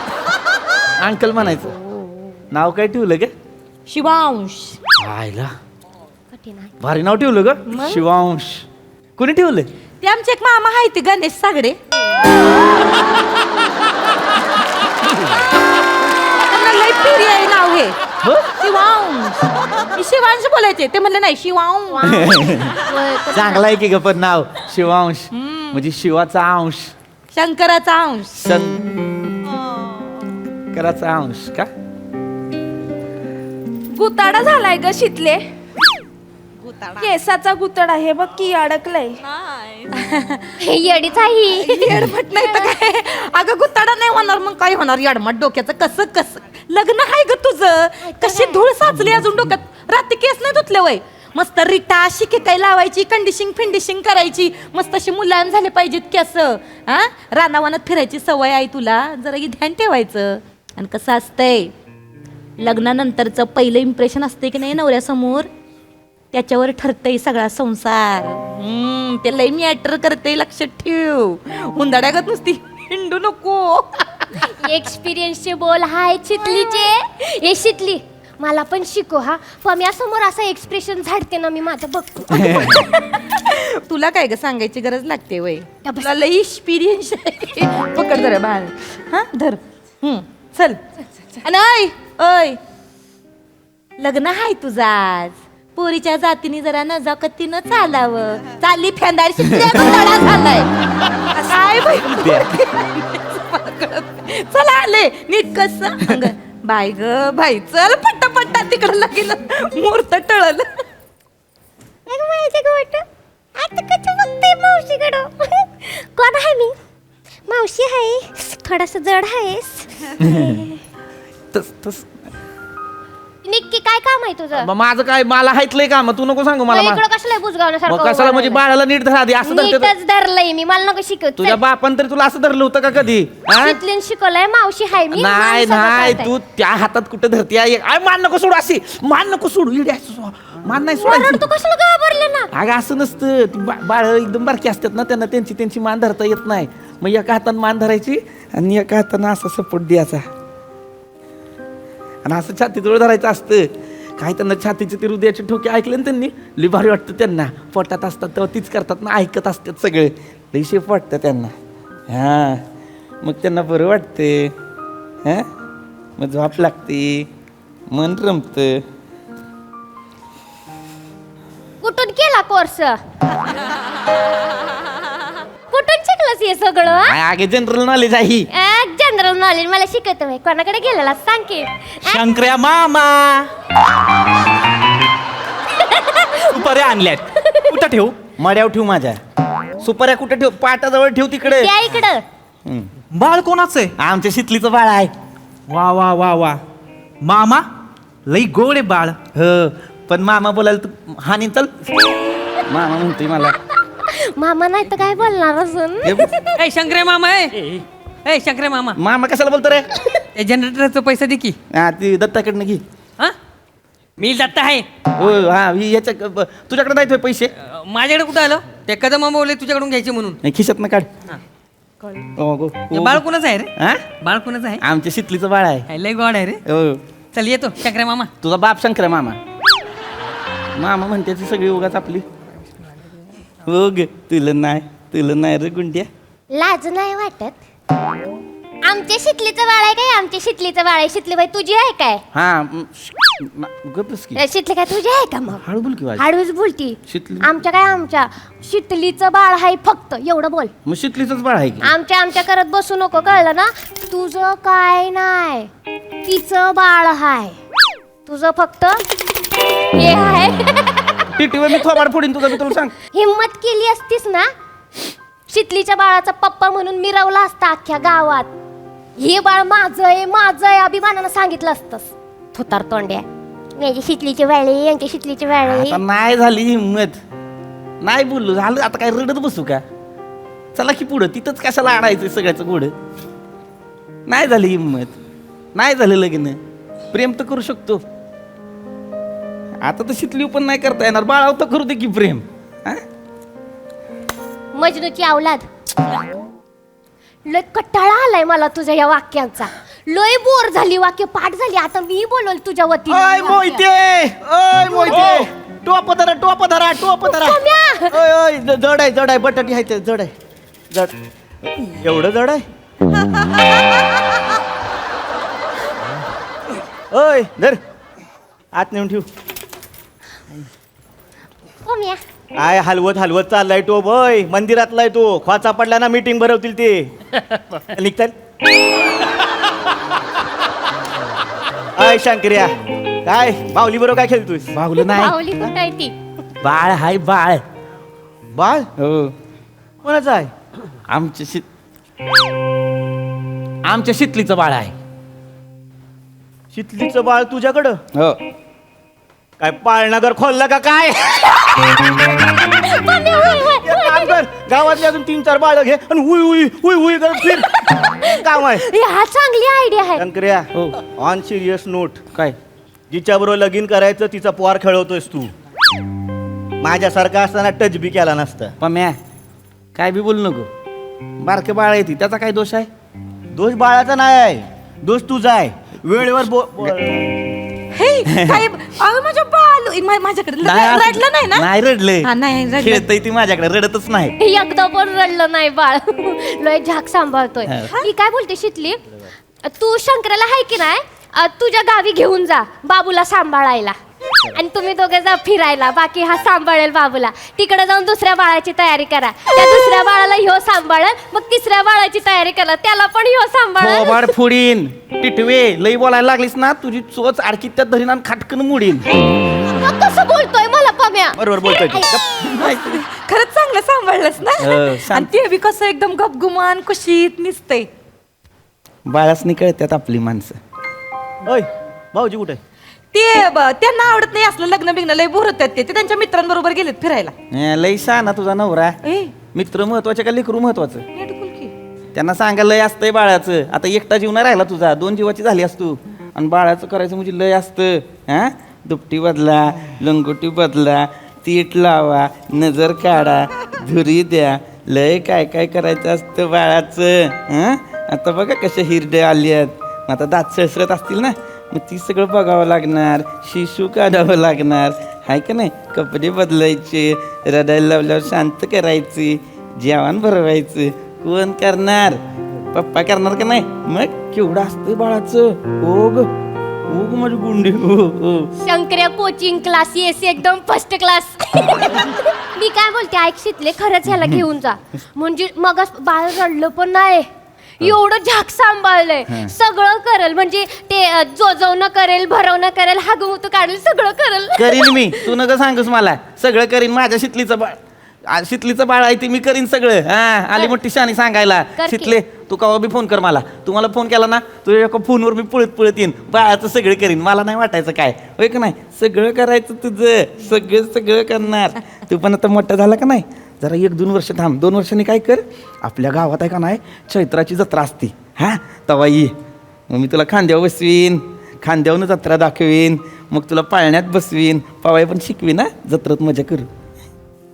अंकल म्हणायचं. नाव काय ठेवलं ग? शिवांश. आयला भारी नाव ठेवलं ग, शिवांश. कोणी ठेवलं? ते आमचे एक मामा आहे ते गणेश सागडे. लय प्रिय आहे नाव हे. शिवांश. मी शिवांश बोलायचे, ते म्हणले नाही शिवांश. चांगला आहे की ग पण नाव शिवांश, म्हणजे शिवाचा अंश, शंकराचा अंश. शंकराचा अंश का? गुताडा झालाय ग शितले. केसाचा गुतडा हे बघ की अडकलंय. येडीच आहे. येडमट नाही तर काय. अगं गुताडा नाही होणार मग काय होणार? येडमट डोक्याचं कसं कसं लग्न आहे ग तुझं? कशी धूळ साचली अजून डोक्यात? रात्री केस नाही धुतले वय? मस्त रिटा शिके काय लावायची, कंडिशिंग फिंडिशिंग करायची, मस्त अशी मुलायम झाले पाहिजेत केस. हा रानावानात फिरायची सवय आहे तुला, जरा ध्यान ठेवायचं. आणि कसं असतंय, लग्नानंतरचं पहिलं इम्प्रेशन असते की नाही नवऱ्यासमोर, त्याच्यावर ठरतंय सगळा संसार. ते लई मॅटर करते, लक्षात ठेव. हुंदाड्यागत नुसती हिंडू नको. एक्सपिरियन्सचे बोल हाय शितलीचे. ए शितली, मला पण शिकव हा. पम्या समोर असं एक्सप्रेशन झाडते ना मी माझं बघतो. तुला काय ग सांगायची गरज लागते वय, तुला लई एक्सपिरियन्स आहे. पकड जरा बाळ, हा धर. चल. आणि ओय लग्न आहे तुझं आज. पोरीच्या जातीने जरा नजाकतीनं चालावं. चालली फेंदार तडा झालाय काय बाई. चला आले नीट कस बाय ग बाई. चल पट्टा पट्टा तिकडं लागेल मुहूर्त टळल. आता कसं बघते मावशीकडं. कोण आहे मी? मावशी आहे. थोडस जड आहेस. निक्की काय काम आहे तुझं? माझं काय, मला हायतलंय का? मग तू नको सांगू मला. इकडं कशाला बुजगावण्यासारखं मग कशाला म्हणजे बाळाला नीट धरा आधी असं धरते. नीटच धरलंय मी, मला नको शिकव. तुझ्या बापान तरी तुला असं धरलं होतं का कधी? हा? शिकलीन शिकवलंय. मावशी हाय मी. नाही मला सगळं नाही, कळतंय. तू त्या हातात कुठे धरते? आय मान नको सोडू अशी. मान नको सोडू. इडे मान नाही सोडायची. तू कशाला घाबरले ना? अगं असं नसतं. ती बाळ एकदम बारकी असतात ना, त्यांना त्यांची मान धरता येत नाही. मग एका हातानं मान धरायची आणि एका हातानं असा सपोर्ट द्यायचा आणि असं छातीजवळ धरायचं असतं. काय त्यांना छातीचे ते हृदयाचे ठोके ऐकले ना त्यांनी, लई भारी वाटतं त्यांना. पोटात असतात तेव्हा तीच करतात ना, ऐकत असतात सगळे. लई शेप वाटतं त्यांना. हां मग त्यांना बरं वाटते. हां मग झोप लागते, मन रमतं. कुठून केला कोर्स? कुठून शिकलास हे सगळं? आगे जनरल नॉलेज आहे. जनरल नॉलेज मला शिकवतो मी. कोणाकडे गेलेला सांग की. शंकर्या मामा सुपाऱ्या आणल्यात. कुठं ठेवू? मड्यावर ठेवू माझ्या. सुपाऱ्या कुठं ठेवू? पाटाजवळ ठेवू तिकडे. त्या इकडं. बाळ कोणाचं आहे? आमच्या शितलीचं बाळ आहे. वा वा वा वा. मामा लई गोड आहे बाळ. हो पण मामा बोलायला तू हानी चल. मामा म्हणतोय मला. मामा नाही तर काय बोलणार असून. ए शंकरे मामा आहे. ए शंकरे मामा. मामा कशाला बोलतो रे? ते जनरेटरचं पैसे दे की. हा ती दत्ताकडनं घे. हा मी दत्ता आहे. हो हा ही याच्या तुझ्याकडे नाही पैसे? माझ्याकडे कुठं आलं? ते कदम मामा बोलले तुझ्याकडून घ्यायचे म्हणून. नाही खिशात ना काढ. ते बाळ कोणाचं आहे रे? हा बाळ कोणाचं आहे? आमच्या शितलीचं बाळ आहे. लय गोड आहे रे. हो चल येतो शंकरे मामा. तुझा बाप शंकर मामा. मामा म्हणते ती सगळी उगाच आपली. हो ग तुला नाही रे गुंड्या. लाज नाही वाटत? आमच्या शितलीचं बाळ आहे काय? आमच्या शितलीचं बाळ आहे. शितली बाई तुझी आहे काय? हा गप्पस की. शितली काय तुझी आहे का? मग हळू बोल की वाज. हळूच बोलती. शितली आमच्या काय? आमच्या शितलीचं बाळ आहे फक्त एवढं बोल. मग शितलीचंच बाळ आहे की. आमच्या करत बसू नको, कळलं ना? तुझं काय नाही, तिचं बाळ हाय. तुझं फक्त हे आहे. टीटीवर मी थोबाड फोडीन तुझा. मी तुला सांग. हिम्मत केली असतीस ना, शितलीच्या बाळाचा पप्पा म्हणून मिरवला असता अख्ख्या गावात. हे बाळ माझं आहे अभिमानानं सांगितलं असतंस. थोतार तोंड्या. माझी शितलीची बाळे, यांच्या शितलीची बाळे. आता नाही झाली हिंमत. नाही बोललो झालं. आता काय रडत बसू का? चला की पुढं. तिथंच कशाला आणायचं सगळ्याचं पुढं. नाही झाली हिंमत. नाही झालं लग्न. प्रेम तर करू शकतो. आता तर शितली पण नाही करता येणार. बाळाव तर करू दे की प्रेम. मजनूची औलाद. लय कटाळा आलाय मला तुझ्या या वाक्यांचा. लय बोर झाली, वाक्य पाठ झाली. आता मी बोलल तुझ्या ओय वतीने. मोहिते टोप धरा. सम्या! ओय जड आहे बटाटी आहे ते जड आहे. जड एवढं जड आहे. ओय धर आत नेऊन ठेव. सम्या. आय हलवत चाललाय तो. बोय मंदिरातलाय तो. ख्वाचा पडला ना मीटिंग भरवतील ते. निघतात. आय शंकर्या काय बाहुली बरोबर काय खेळतोस? बाहुलं नाही. पावली कुठं आहे ती? बाळ हाय बाळ. बाळ हो कोणाचं आहे? आमच्या शितलीचं बाळ आहे. शितलीचं बाळ तुझ्याकडं? हो. काय पाळणागर खोलला का काय? गावातली अजून 3-4 बाळ घे आणि हुई करत फिर. काम आहे. हा चांगली आयडिया आहे. शंकर्या ऑन सिरियस नोट. काय जिच्याबरोबर लगीन करायचं तिचा पोर खेळवतोयस तू. माझ्यासारखा असताना टच बी केला नसता. पम्या काय बी बोलू नको. बारके बाळ आहे ती. त्याचा काय दोष आहे? दोष बाळाचा नाही आहे, दोष तुझा आहे. वेळेवर हे काय अगं माझ्या बालू माझ्याकडे रडलं नाही ना? नाही रडले हा, नाही रडलं. खेळतय ती माझ्याकडे रडतच नाही. एकदा पण रडलं नाही बाळ. लय झाक सांभाळतोय. ही काय बोलते शितली, तू शंकराला हाय की नाही तुझ्या गावी घेऊन जा बाबूला सांभाळायला, आणि तुम्ही दोघे जा फिरायला, बाकी हा सांभाळेल बाबूला. तिकडे जाऊन दुसऱ्या बाळाची तयारी करा, त्या दुसऱ्या बाळाला ह्यो सांभाळेल, मग तिसऱ्या बाळाची तयारी करा, त्याला पण ह्यो सांभाळेल. थोबाड फोडीन टिटवे, लई बोलायला लागलीस ना तुझी चोच आडकीत त्यात धरीन आणि खाटकन मुडीन. मग कसं बोलतोय मला पम्या? बरोबर बोलतोय तू. खरंच चांगलं सांभाळलंस ना. सांग. आणि ते बी कसं एकदम गपगुमान कुशीत निसतंय. बाळासनी कळतात आपली माणसं. ओय भाऊजी कुठे? त्यांना आवडत नाही असलं लग्न बिग्न, लय बोर होतात ते त्यांच्या मित्रांबरोबर गेलेत फिरायला. लई ना तुझा नवरा. ए मित्र महत्वाचे का लेकरू महत्वाचं? नीट बोल की. त्यांना सांगा लय असतंय बाळाचं. आता एकटा जीव नाही राहिला तुझा, 2 जीवाची झाली असतो. आणि बाळाचं करायचं म्हणजे लय असतं. हा, दुपटी बदला, लंगोटी बदला, तीट लावा, नजर काढा, धुरी द्या, लय काय काय करायचं असतं बाळाचं. हा, आता बघा कशा हिरडे आली आहेत. आता दात सळसळत असतील ना, मग ती सगळं बघावं लागणार, शिशू काढावं लागणार, हाय का नाही? कपडे बदलायचे, रडायला लावल्यावर शांत करायची, जेवण भरवायचं. कोण करणार? पप्पा करणार का नाही? मग केवढं असतं बाळाचं. ओग ओग माझी गुंडी. शंकर्या कोचिंग क्लास येस एकदम फर्स्ट क्लास. मी काय बोलते ऐक शितले, खरंच ह्याला घेऊन जा, म्हणजे मग बाळ रडलं पण नाही. एवढं झाक सांभाळलंय, सगळं करेल, म्हणजे ते जोजवणं करेल, भरवणं करेल, हागमुत काढेल, सगळं करेल. करीन मी, तू नका सांगूस मला. सगळं करीन. माझ्या शितलीचं बाळ, शितलीचं बाळ आहे ते मी करीन सगळं. हा, आली मोठी शानी सांगायला. कर की. शितले तू कवा बी फोन कर मला. तुम्हाला फोन केला ना, तुझ्या एका फोनवर मी पळत पळत येईन. बाळाचं सगळं करीन, मला नाही वाटायचं काय, होय का नाही? सगळं करायचं तुझं, सगळं सगळं करणार. तू पण आता मोठा झाला का नाही, जरा 1-2 वर्ष थांब. 2 वर्षांनी काय कर, आपल्या गावात आहे का नाही चैत्राची जत्रा असते. हा, तवा ये, मग मी तुला खांद्यावर बसवीन, खांद्यावरून जत्रा दाखवीन, मग तुला पाळण्यात बसवीन, पवाय पण शिकवीन. हा, जत्रेत मजा करू.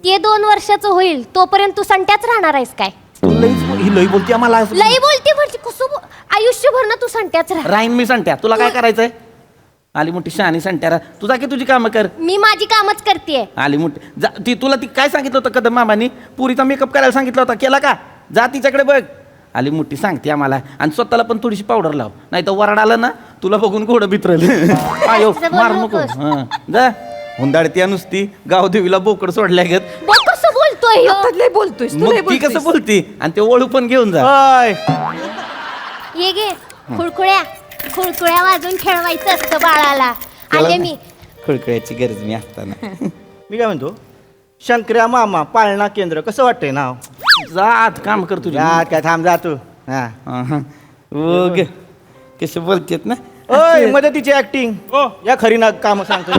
ते 2 वर्षाचं होईल तोपर्यंत तू संट्याच राहणार आहेस काय? ही लई बोलते मला. लई बोलते म्हणजे कसं आयुष्यभर ना तू संट्याच राह. राहीन मी सांगत्या. तुला काय करायचंय? आली मोठी शहाणी सांगत्या. तुझा की तुझी कामं कर. मी माझी कामच करतेय. आली मोठी ती तुला ती काय सांगितलं होतं कदम मामानी? पुरीचा मेकअप करायला सांगितलं होता, केला का? जा तिच्याकडे बघ. आली मोठी सांगते आम्हाला. आणि स्वतःला पण थोडीशी पावडर लाव, नाही तर वरड आलं ना तुला बघून घोडं बितरल. आयो मार नको. जा हुंदाडत्या नुसती गावदेवीला बोकड सोडल्या. कसं बोलतोय ह्यो? लय बोलतोयस तू, लय मग ती कसं बोलतोयस. बोलती? आणि ते ओळू पण घेऊन जा. ये गे खुळखुळ्या, खुळखुळ्या वाजून खेळवायचं असतं बाळाला. आले मी. खुळखुळ्याची गरज मी असताना. मी काय म्हणतो, शंकर्या मामा पाळणा केंद्र कसं वाटतंय नाव? जा आत काम कर तुझ्या. जा काय, थांब जा तू. हा, ओग कसे बोलतेत ना. ओय मदतीची ऍक्टिंग. या खरी ना काम सांगतो.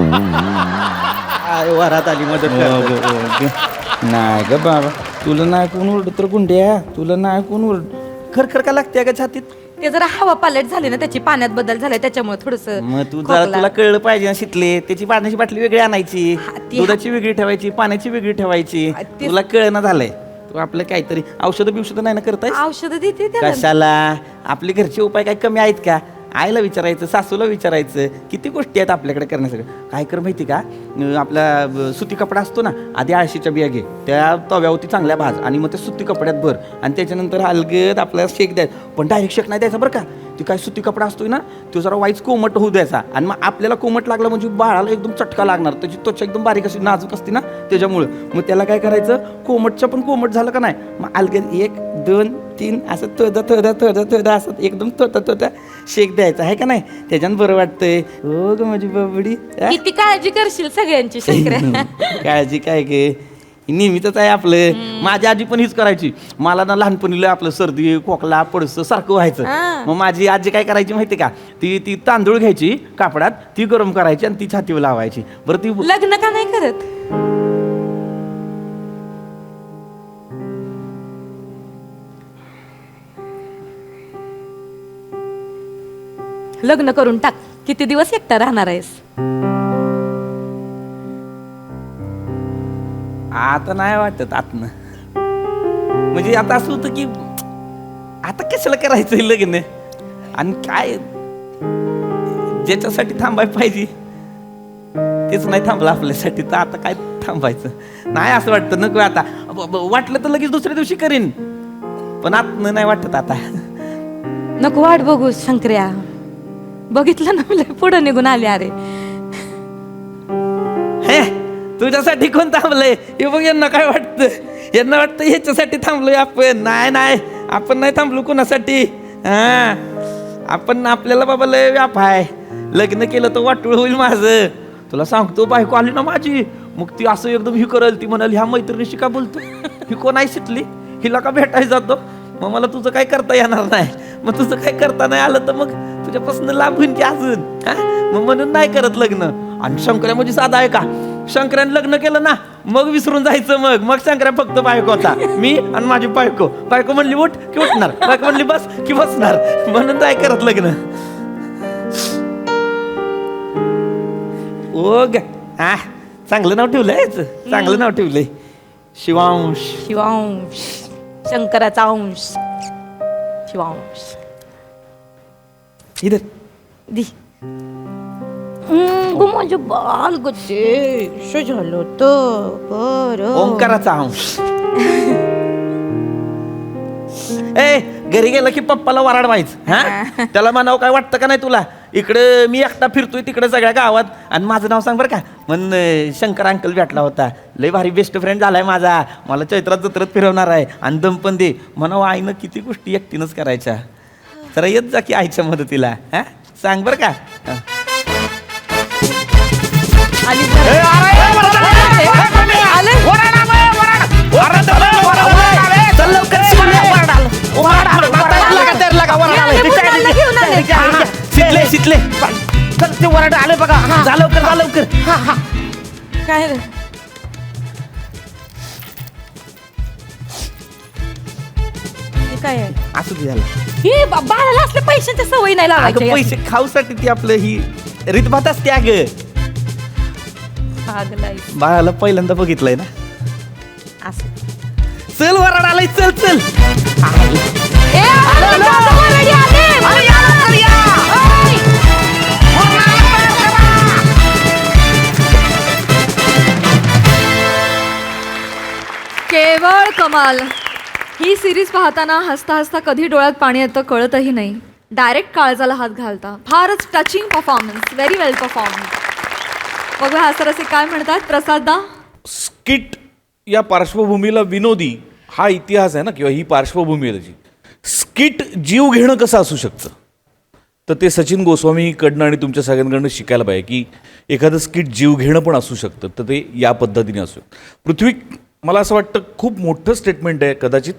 वरात आली मदत कर. नाही ग बाबा, तुला नाही कोण ओरड तर गुंड्या, तुला नाही कोण ओरड. खरखर का लागते का छातीत? ते जरा हवा पालट झाली ना, त्याची पाण्यात बदल झालाय, त्याच्यामुळे थोडस. मग तू जरा तुला कळलं पाहिजे ना शितले. त्याची पाण्याची बाटली वेगळी आणायची, ती- दुधाची वेगळी ठेवायची, पाण्याची वेगळी ठेवायची. ते- तुला कळणं झालंय. तू आपलं काहीतरी औषधं बिवषधं नाही ना करताय? औषध देते त्याला. कशाला? आपले घरचे उपाय काय कमी आहेत का? आईला विचारायचं, सासूला विचारायचं, किती गोष्टी आहेत आपल्याकडे करण्यासाठी. काय कर माहिती का, आपला सुती कपडा असतो ना, आधी आळशीच्या बिया घे, त्या तव्यावरती चांगल्या भाज, आणि मग त्या सुती कपड्यात भर, आणि त्याच्यानंतर हलगत आपल्याला शेक द्यायचा. पण डायरेक्ट शेक नाही द्यायचा बरं का. ती काय सुती कपडा असतोय ना, तो जरा वाईच कोमट होऊ द्यायचा. आणि मग आपल्याला कोमट लागला म्हणजे बाळाला एकदम चटका लागणार. त्याची त्वचा एकदम बारीक अशी नाजूक असते ना, त्याच्यामुळं मग त्याला काय करायचं, कोमटच्या पण कोमट झालं का नाही, मग अलगद 1, 2, 3 असं थोडं असं एकदम थोडा शेक द्यायचा, आहे का नाही? त्याच्यानं बरं वाटतंय. हो ग माझी बाबडी. किती काळजी करशील सगळ्यांची शंकर्या. काळजी काय गे, नेहमीच आहे आपलं. माझी आजी पण हीच करायची. मला ना लहानपणीला आपलं सर्दी खोकला पडसं सारखं व्हायचं. मग माझी आजी काय करायची माहिती का, ती तांदूळ घ्यायची कापडात, ती गरम करायची आणि ती छातीवर लावायची. बरं ती लग्न का नाही करत? लग्न करून टाक. किती दिवस एकटा राहणार आहेस? आता नाही वाटत आतनं. म्हणजे आता असं होतं की आता कशाला करायचं लग्न, आणि काय ज्याच्यासाठी थांबायला पाहिजे तेच नाही थांबलं आपल्यासाठी, तर आता काय थांबायचं. नाही असं वाटतं नको आता, वाटलं तर लगेच दुसऱ्या दिवशी करीन, पण आत नाही वाटत आता. नको वाट बघू शंकर्या, बघितलं ना मी लय पुढं निघून आले. अरे हे तुझ्यासाठी कोण थांबलंय हे बघ. यांना काय वाटतं, यांना वाटतं ह्याच्यासाठी थांबलोय आपण. नाही नाही, आपण नाही थांबलो कोणासाठी. हा, आपण आपल्याला बाबा लय व्याप आहे. लग्न केलं तर वाटूळ होईल माझं. तुला सांगतो, बायको आली ना माझी, मग ती असं एकदम ही करेल. ती म्हणाल ह्या मैत्रिणीशी का बोलतो, ही कोण आहे शिकली, हिला का भेटायला जातो. मग मला तुझं काय करता येणार नाही. मग तुझं काय करता नाही आलं तर मग तुझ्यापासून लांब होईन की अजून. हा, मग म्हणून नाही करत लग्न. आणि शंकर्या म्हणजे साधा आहे का, शंकराने लग्न केलं ना मग विसरून जायचं. मग शंकर्या फक्त बायको होता, मी आणि माझी बायको. बायको म्हणली उठ की उठणार, बायको म्हणली बस की बसणार. म्हणून नाही करत लग्न. ओ ग, हा चांगलं नाव ठेवलंय, चांगलं नाव ठेवलंय, शिवांश. शिवांश, शंकराचा अंश, शिवांश. इधर दी माझे बाल गते झालं तर बरं. ओंकाराचा अंश. ए घरी गेलं की पप्पाला वराड व्हायचं. हा, त्याला म्हणावं काय वाटतं का नाही तुला, इकडे मी एकटा फिरतोय तिकडे सगळ्या गावात, आणि माझं नाव सांग बरं का. म्हण शंकर अंकल भेटला होता, लय भारी बेस्ट फ्रेंड झालाय माझा, मला चैत्रात जत्रत फिरवणार आहे, आणि दम पण दे म्हणावं. आईनं किती गोष्टी एकटीनंच करायच्या, जरा येत जा की आईच्या मदतीला. हा, सांग बरं का. शिकले ते वराड आले बघा. जा लवकर, जा लवकर. काय रे, हे काय आहे? असं झालं. हे बाळाला असले पैशांच्या सवयी नाही लावायच्या. पैसे खाऊसाठी ती आपलं ही रीतभात असते. अगं बाळाला पहिल्यांदा बघितलंय ना. असं चल वराड आलाय, चल चल. केवळ कमाल. ही सिरीज पाहताना हसता हसता कधी डोळ्यात पाणी येतं कळतही नाही. डायरेक्ट काळजाला हात घालता. फारच टचिंग परफॉर्मन्स, व्हेरी वेल परफॉर्मन्स. बघा हास्यरसिक काय म्हणतात. प्रसाददा, स्किट या पार्श्वभूमीला विनोदी हा इतिहास आहे ना, किंवा ही पार्श्वभूमी आहे त्याची. स्किट जीव घेणं कसं असू शकतं, तर ते सचिन गोस्वामीकडनं आणि तुमच्या सगळ्यांकडनं शिकायला पाहिजे की एखादं स्किट जीव घेणं पण असू शकतं. तर ते या पद्धतीने असू शकतं. पृथ्वी, मला असं वाटतं खूप मोठं स्टेटमेंट आहे कदाचित,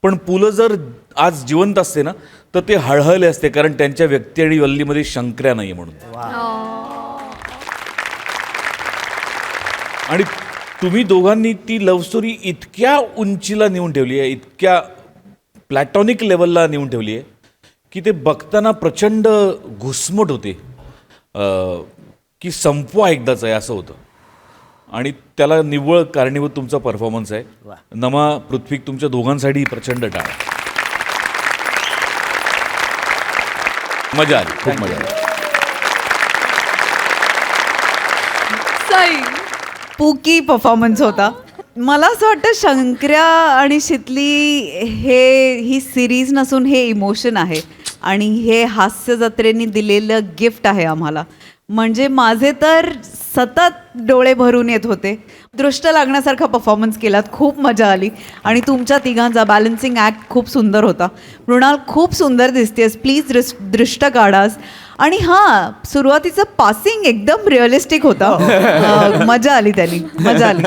पण पुलं जर आज जिवंत असते ना तर ते हळहळले असते, कारण त्यांच्या व्यक्ती आणि वल्लीमध्ये शंकर्या नाही म्हणून. आणि तुम्ही दोघांनी ती लव्ह स्टोरी इतक्या उंचीला नेऊन ठेवली आहे, इतक्या प्लॅटॉनिक लेवलला नेऊन ठेवली आहे की ते बघताना प्रचंड घुसमट होते की संपवा एकदाच आहे असं होतं. आणि त्याला निव्वळ कारणीभूत तुमचा परफॉर्मन्स आहे. नमा, पृथ्वी, तुमच्या दोघांसाठी प्रचंड टाळ. मजा आली, खूप मजा आली. स्पूकी परफॉर्मन्स होता. मला असं वाटतं शंकर्या आणि शितली ही सिरीज नसून हे इमोशन आहे, आणि हे हास्य जत्रेने दिलेलं गिफ्ट आहे आम्हाला. म्हणजे माझे तर सतत डोळे भरून येत होते. दृष्ट लागण्यासारखा परफॉर्मन्स केलात, खूप मजा आली. आणि तुमच्या तिघांचा बॅलन्सिंग ॲक्ट खूप सुंदर होता. मृणाल खूप सुंदर दिसतेस, प्लीज दृष्ट काढास. आणि हां, सुरुवातीचं पासिंग एकदम रिअलिस्टिक होता. मजा आली, त्यांनी मजा आली.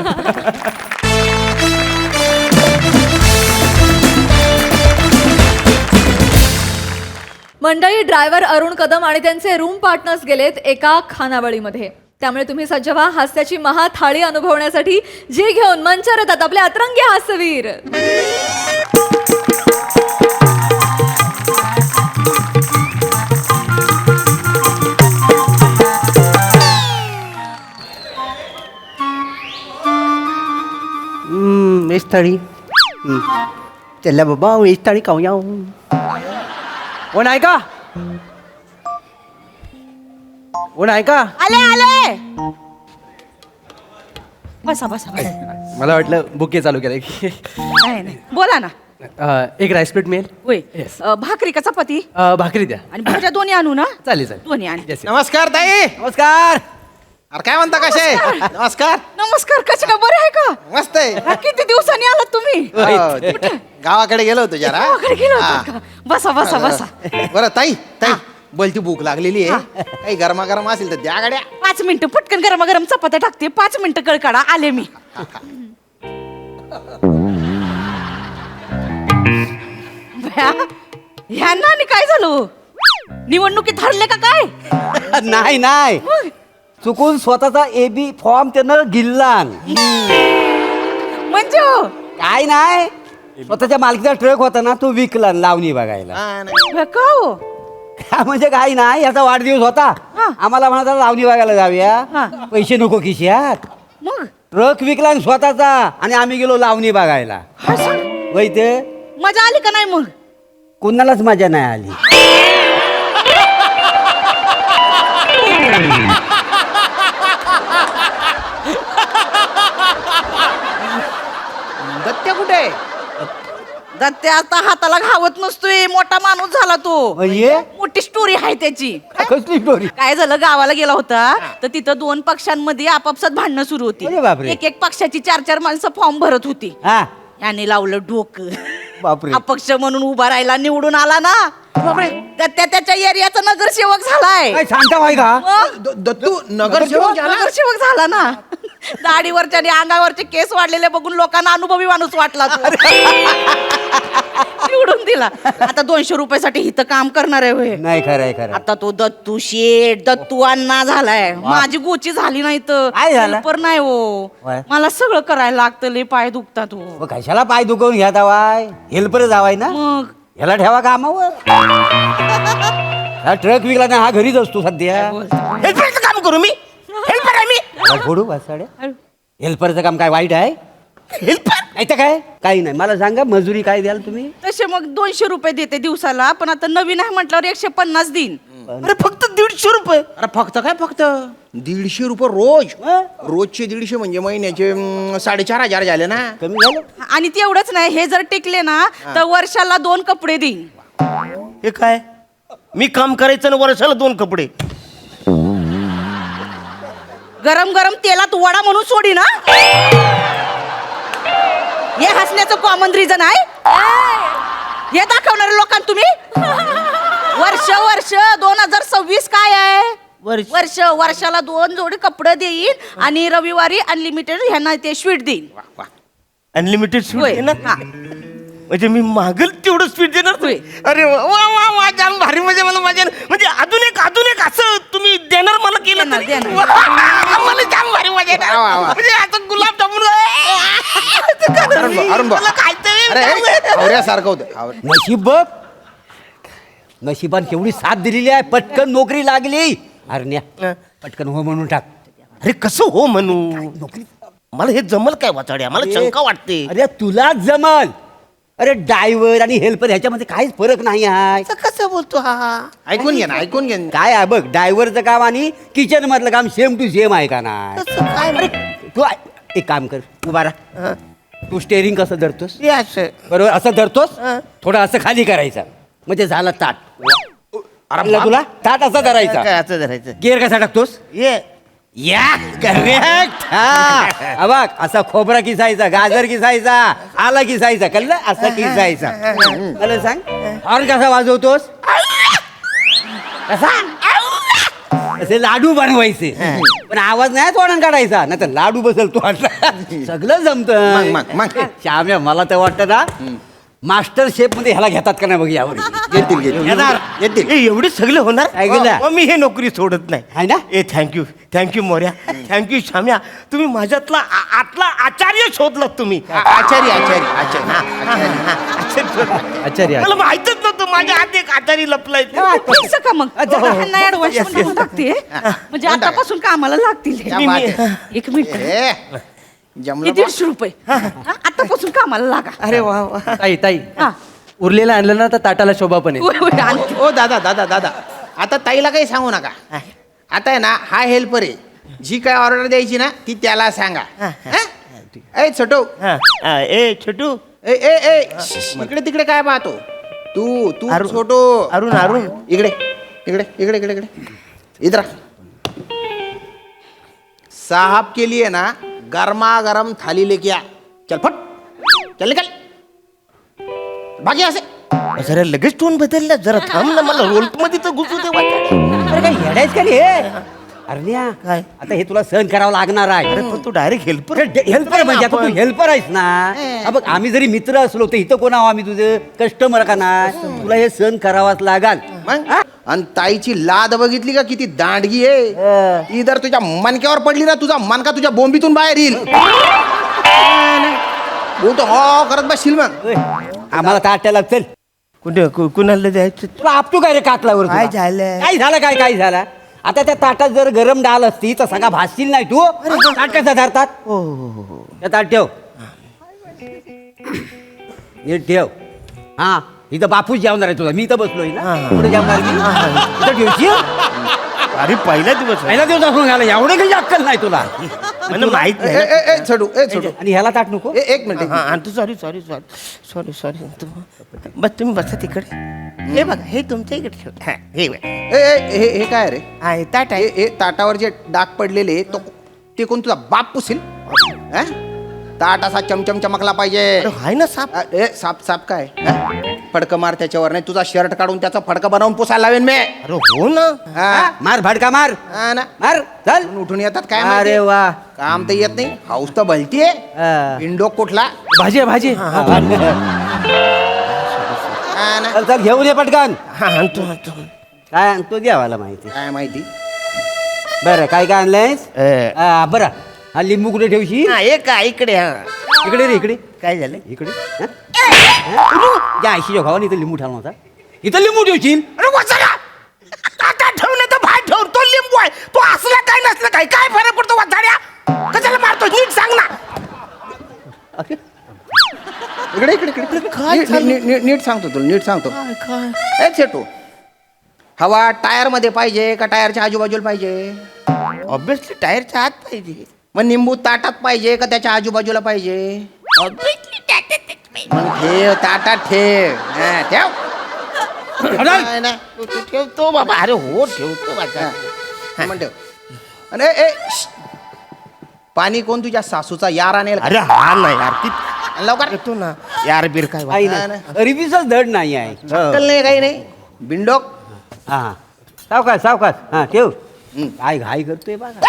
मंडळी, ड्रायव्हर अरुण कदम आणि त्यांचे रूम पार्टनर्स गेलेत एका खानावळीमध्ये. त्यामुळे तुम्ही सज्ज व्हा हास्याची महाथाळी अनुभवण्यासाठी, जी घेऊन मंचावर येतात आपले अतरंगी हास्यवीर. वेस्ट थाळी. चला बाबा, वेस्ट थाळी खाऊया. 我哪一个？ कोण आहे का? आले आले बसा बसा बसा. मला वाटलं बुके चालू केलं की नाही नाही बोला ना. एक राईस प्लेट मिळेल. होय भाकरी का चपाती भाकरी द्या. आणि भाज्या दोन्ही आणू ना. चालेल चालेल. दोन्ही आण. नमस्कार ताई. नमस्कार. अरे काय म्हणता कसे? नमस्कार. नमस्कार कसे का बरे आहे का? मस्त आहे. किती दिवसांनी आलात तुम्ही? गावाकडे गेलो होतो जरा. गावाकडे गेलो होतात का? बसा बसा बसा. बरं ताई ताई बोलती भूक लागलेली आहे. काही गरमागरम असेल तर द्या गाड्या. 5 मिनिटं पटकन गरमागरम चपात्या टाकते. 5 मिनिटं कळकाडा आले मी. ह्यांना आणि काय झालं? निवडणुकीत हरले का काय? नाही नाही चुकून स्वतःचा एबी फॉर्म त्यानं गिल्लान. म्हणजे हो? काय नाही स्वतःच्या मालकीचा ट्रक होता ना तो विकला लावणी बघायला. का हो? म्हणजे काही नाही याचा वाढदिवस होता. आम्हाला म्हणा लावणी बघायला जाऊया. पैसे नको खिशात. मग ट्रक विकला आणि स्वतःचा आणि आम्ही गेलो लावणी बघायला. वै ते मजा आली का नाही मग? कुणालाच मजा नाही आली. दत्त्या कुठे? दत्ते आता हाताला घावत नसतोय. मोठा माणूस झाला तो. म्हणजे मोठी स्टोरी आहे त्याची. कसली स्टोरी? काय झालं गावाला गेला होता तर तिथं 2 पक्षांमध्ये आपापसात भांडणं सुरू होती. अरे बापरे. एक पक्षाची 4 माणसं फॉर्म भरत होती. हा याने लावलं डोकं. बापरे. अपक्ष म्हणून उभा राहिला निवडून आला ना. दत्त्या त्याच्या एरियाचा नगरसेवक झालाय. काय सांगता भाई का? मग दत्तू नगरसेवक झाला? नगरसेवक झाला ना. दाढीवरच्या आणि अंगावरचे केस वाढलेले बघून लोकांना अनुभवी माणूस वाटला तो. निवडून दिला. आता 200 रुपयासाठी हिथं काम करणार आहे होय. नाही खरंय खरं. आता तो दत्तू शेठ दत्तू अण्णा झालाय. माझी गोची झाली नाही तर काय झालं? पर नाही हो. वय. मला सगळं करायला लागतं. लय पाय दुखतात हो. मग कशाला पाय दुखवून घ्या दावाय हेल्पर जावाय ना. मग ह्याला ठेवा कामावर. हा ट्रक विकला ना हा घरीच असतो सध्या. हेल्परचं काम करू मी? हेल्पर आहे मी? मला फोडू बसाड्या. हेल्परचं काम काय वाईट आहे? हेल्पर? नाही तर काय काही नाही. मला सांगा मजुरी काय द्याल तुम्ही? तसे मग 200 रुपये देते दिवसाला. पण आता नवीन आहे म्हटल्यावर 150 देईन. अरे फक्त 150 रुपये? अरे फक्त काय फक्त 150 रुपये रोज. रोजचे 150 म्हणजे महिन्याचे 4,500 झाले ना. कमी झालं. आणि तेवढंच नाही हे जर टिकले ना तर वर्षाला 2 कपडे देईन. हे काय? मी काम करायचं ना वर्षाला 2 कपडे? गरम गरम तेलात वडा म्हणून सोडी ना. हे हसण्याचं कॉमन रिझन आहे. हे दाखवणार लोकांना तुम्ही. वर्ष 2026 काय आहे? वर्षाला 2 जोडी कपडे देईन आणि रविवारी अनलिमिटेड ह्यांना ते स्वीट देईन. अनलिमिटेड होय. स्वीट देणार? हा. म्हणजे मी मागल तेवढं स्वीट देणार तुम्ही? अरे वा वा वा जाम भारी. म्हणजे मला माझ्या म्हणजे अजून एक असं तुम्ही देणार मला केलं देणार, तरी? देणार. वा, मला जाम भारी मजा येणार. म्हणजे आता गुलाबजामुन अरुण भाऊ. मला खायचंय. अरे आवऱ्यासारखं होतं. नशीब बघ. नशिबान केवढी साथ दिलेली आहे. पटकन नोकरी लागली. अरण्या पटकन हो म्हणून टाक. अरे कसं हो म्हणू? मला हे जमल काय वाचाड्या? मला शंका वाटते. अरे तुलाच जमल. अरे ड्रायव्हर आणि हेल्पर ह्याच्यामध्ये काहीच फरक नाही आहे. कसं बोलतो हा? ऐकून घे ना ऐकून घे. काय आहे बघ ड्रायव्हरचं काम आणि किचन मधलं काम सेम टू सेम आहे का नाही? अरे तू एक काम कर उभा राहा. तू स्टेअरिंग कसं धरतोस? हे असं. बरोबर असं धरतोस. थोडं असं खाली करायचं म्हणजे झालं ताट. अरे तुला ताट असं धरायचा. काय असं धरायचं? गिअर कसा टाकतोस? ये या करेक्ट. हा बघ असा खोबरा किसायचा गाजर किसायचा आला किसायचा कळलं असं किसायचा. मला सांग हॉर्न कसा वाजवतोस? कसा? असे लाडू बनवायचे पण आवाज नाही तोंडात काढायचा नाही तर लाडू बसल तो सगळं जमतं. मग श्याम्या मला तर वाटतं ना मास्टर शेफ मध्ये ह्याला घेतात का नाही बघ यावर. येतील. हे एवढे सगळे होणार? ऐकलं? मग मी हे नोकरी सोडत नाही. आहे ना? ए थँक्यू मोर्या. थँक्यू श्याम्या. तुम्ही माझ्यातला आतला आचार्य शोधलात तुम्ही. आचार्य. आचार्य मला माहितच नव्हतं माझ्या हात एक आचारी लपलाय. फिक्स का मग? ह्यांना ऍडव्हान्स म्हणून टाकते. म्हणजे आतापासून कामाला लागतील. एक मिनिट. जमलं 150 रुपये आतापासून कामाला लागा. अरे वा वा. ताई हा. उरलेलं आणलं ना तर ताटाला शोभा पण होय, होय, आणते. ओ दादा आता ताईला काही सांगू नका. आता आहे ना हा हेल्पर आहे, जी काय ऑर्डर द्यायची ना ती त्याला सांगा. ए छोटू, ए छोटू, ए ए ए इकडे तिकडे काय पाहतो तू तू अरुण. छोटू. अरुण इकडे इकडे इकडे इकडे इकडे इधर आ. साहब के लिए ना गरमा गरम थाली लेके आ. चल फट, चल निकल भागी असे. जरा लगेच टोन बदलला, जरा थांब ना, मला रोल मध्ये तर घुसू दे वाचाड्या. अरे काय येडायच का रे हे? अरण्या काय? आता हे तुला सहन करावं लागणार आहे. अरे पण तू डायरेक्ट हेल्पर हेल्पर म्हणजे आता तू हेल्पर आहेस ना. हा बघ, आम्ही जरी मित्र असलो तर इथं कोण आहो आम्ही, तुझं कस्टमर का नाही? तुला हे सहन करावाच लागाल. मग आणि ताईची लाद बघितली का किती दांडगी आहे. ती जर तुझ्या मनक्यावर पडली ना, तुझा मनका तुझ्या बोंबीतून बाहेर येईल. बोलतो हो करत बसशील मग. आम्हाला ताट्याला चल. कुठे कुणाला द्यायचं? तुला आपटू काय रे कातलावर तुला? काय झालं? काय झालं काय झालं? आता त्या ताटात जर गरम डाळ असती तर सगळा भासशील नाही तू. ताट कसं धरतात? त्या ताट ठेव, नीट ठेव. हा, इथं बापूच जेवणार आहे तुझा. मी इथं बसलोय ना, पुढे जेवणार मी. इथं ठेवशील. अरे पहिला दिवस आहे. पहिला दिवस असून घाला, एवढं काही अक्कल नाही तुला. मला माहित ए, नाही. ए, ए, छोटू ए छोटू आणि ह्याला ताट नको. एक मिनिट. तू sorry sorry sorry sorry sorry बस तुम्ही बसा तिकडे. हे बघा, हे तुमच्या इकडे ठेव. हा, हे बघ. ए, ए, हे काय रे? हा, हे ताट आहे. हे ताटावर जे डाग पडलेले ते कोण तुझा बाप पुसील? ताट असा चमचम चमकला पाहिजे. अरे हाय ना साप. ए साप साप काय? फडकं मार त्याच्यावर, नाही तुझा शर्ट काढून त्याचा फडकं बनवून पुसायला लावेन मी. अरे हो ना. हा, मार भडका मार. हा ना. मार चल. उठून येतात काय अरे माहिती? वा. काम तर येत नाही, हाऊस तर भलतीये. इंडो कुठला? भाजी आहे, भाजी आहे. हा ना. चल चल घेऊन ये पटकन. हा आणतो आणतो. काय आणतो देवाला माहिती. काय माहिती? बरं काय काय आणलंयस? बरं, हा लिंबू कुठे ठेवशी? हा, हे काय इकडे? हा, इकडे रे इकडे. काय झालं? इकडे या आयशीच्या भावाने इथं लिंबू ठेवला होता. इथं लिंबू ठेवशील. अरे वाचाडा, ताटात ठेवून तर बाहेर ठेवून. तो लिंबू आहे, तो असला काय नसलं काय, काय फरक पडतो वाचाड्या? कशाला मारतो? नीट सांग ना. इकडे इकडे इकडे. नीट सांगतो तुला, नीट सांगतो. ए छेटू, हवा टायर मध्ये पाहिजे का टायरच्या आजूबाजूला पाहिजे? ऑब्विसली टायरच्या आत पाहिजे. मग निंबू ताटात पाहिजे का त्याच्या आजूबाजूला पाहिजे? ऑब्विसली ताटात मग ठेव, ताटात ठेव. हा, ठेव. नाही, नाही. तू ठेवतो बाबा. अरे हो ठेवतो वाचा. मग ठेव. अरे ए श्श. पाणी कोण तुझ्या सासूचा यार आणेल का? अरे हा ना यार, किती लवकर. येतो ना यार बीर काय काही वाचा. नाही, गरीबीचाच धड नाही आहे. अक्कल नाही, काही नाही. बिंडोक. हा, सावकाश सावकाश. हा ठेव. काय घाई करतोय बघा.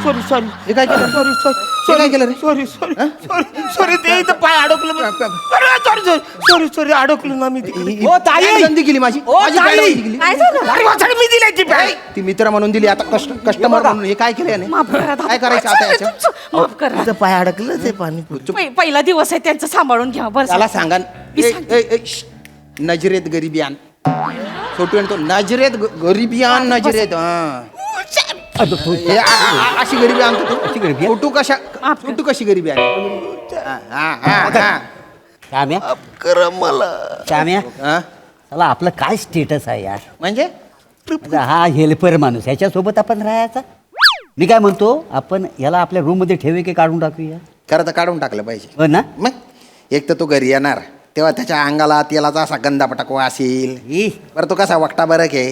Sorry sorry. हे काय केलं? Sorry sorry. हे काय केलं रे? Sorry sorry sorry sorry. ते इथं पाय अडकलं. सॉरी सॉरी सॉरी सॉरी अडकलो ना मी तिकडे. ओ ताई, काय गंदी केली माझी? ओ माझी ताई. काय गंदी केली? काय झालं? अरे वाचाड मी दिलाय ती पाय. ती मित्र म्हणून दिली, आता कस्टमर म्हणून. हे काय केलं याने? माफ करा काय करायचं आता याचं? माफ करा. तिथं पाय अडकलं ते पाणी. पहिला दिवस आहे त्यांचं, सांभाळून घ्या बरं. त्याला सांगा नजरेत गरिबियान. छोटू तो नजरेत गरिबियान. नजरेत अशी गरिबी आणतो तू. छोटू कशा, छोटू कशी गरिबी आहे? श्याम्या, कर मला. श्याम्या, चला आपलं काय स्टेटस आहे यार? म्हणजे आता हा हेल्पर माणूस, ह्याच्यासोबत आपण राहायचा. मी काय म्हणतो, आपण याला आपल्या रूम मध्ये ठेवे की काढून टाकूया? खरं तर काढून टाकलं पाहिजे. हो ना? मग एक तर तो घरी येणार तेव्हा त्याच्या अंगाला तेलाचा असा गंदा पटाकवा असेल. बरं तो कसा वक्ता बरं आहे,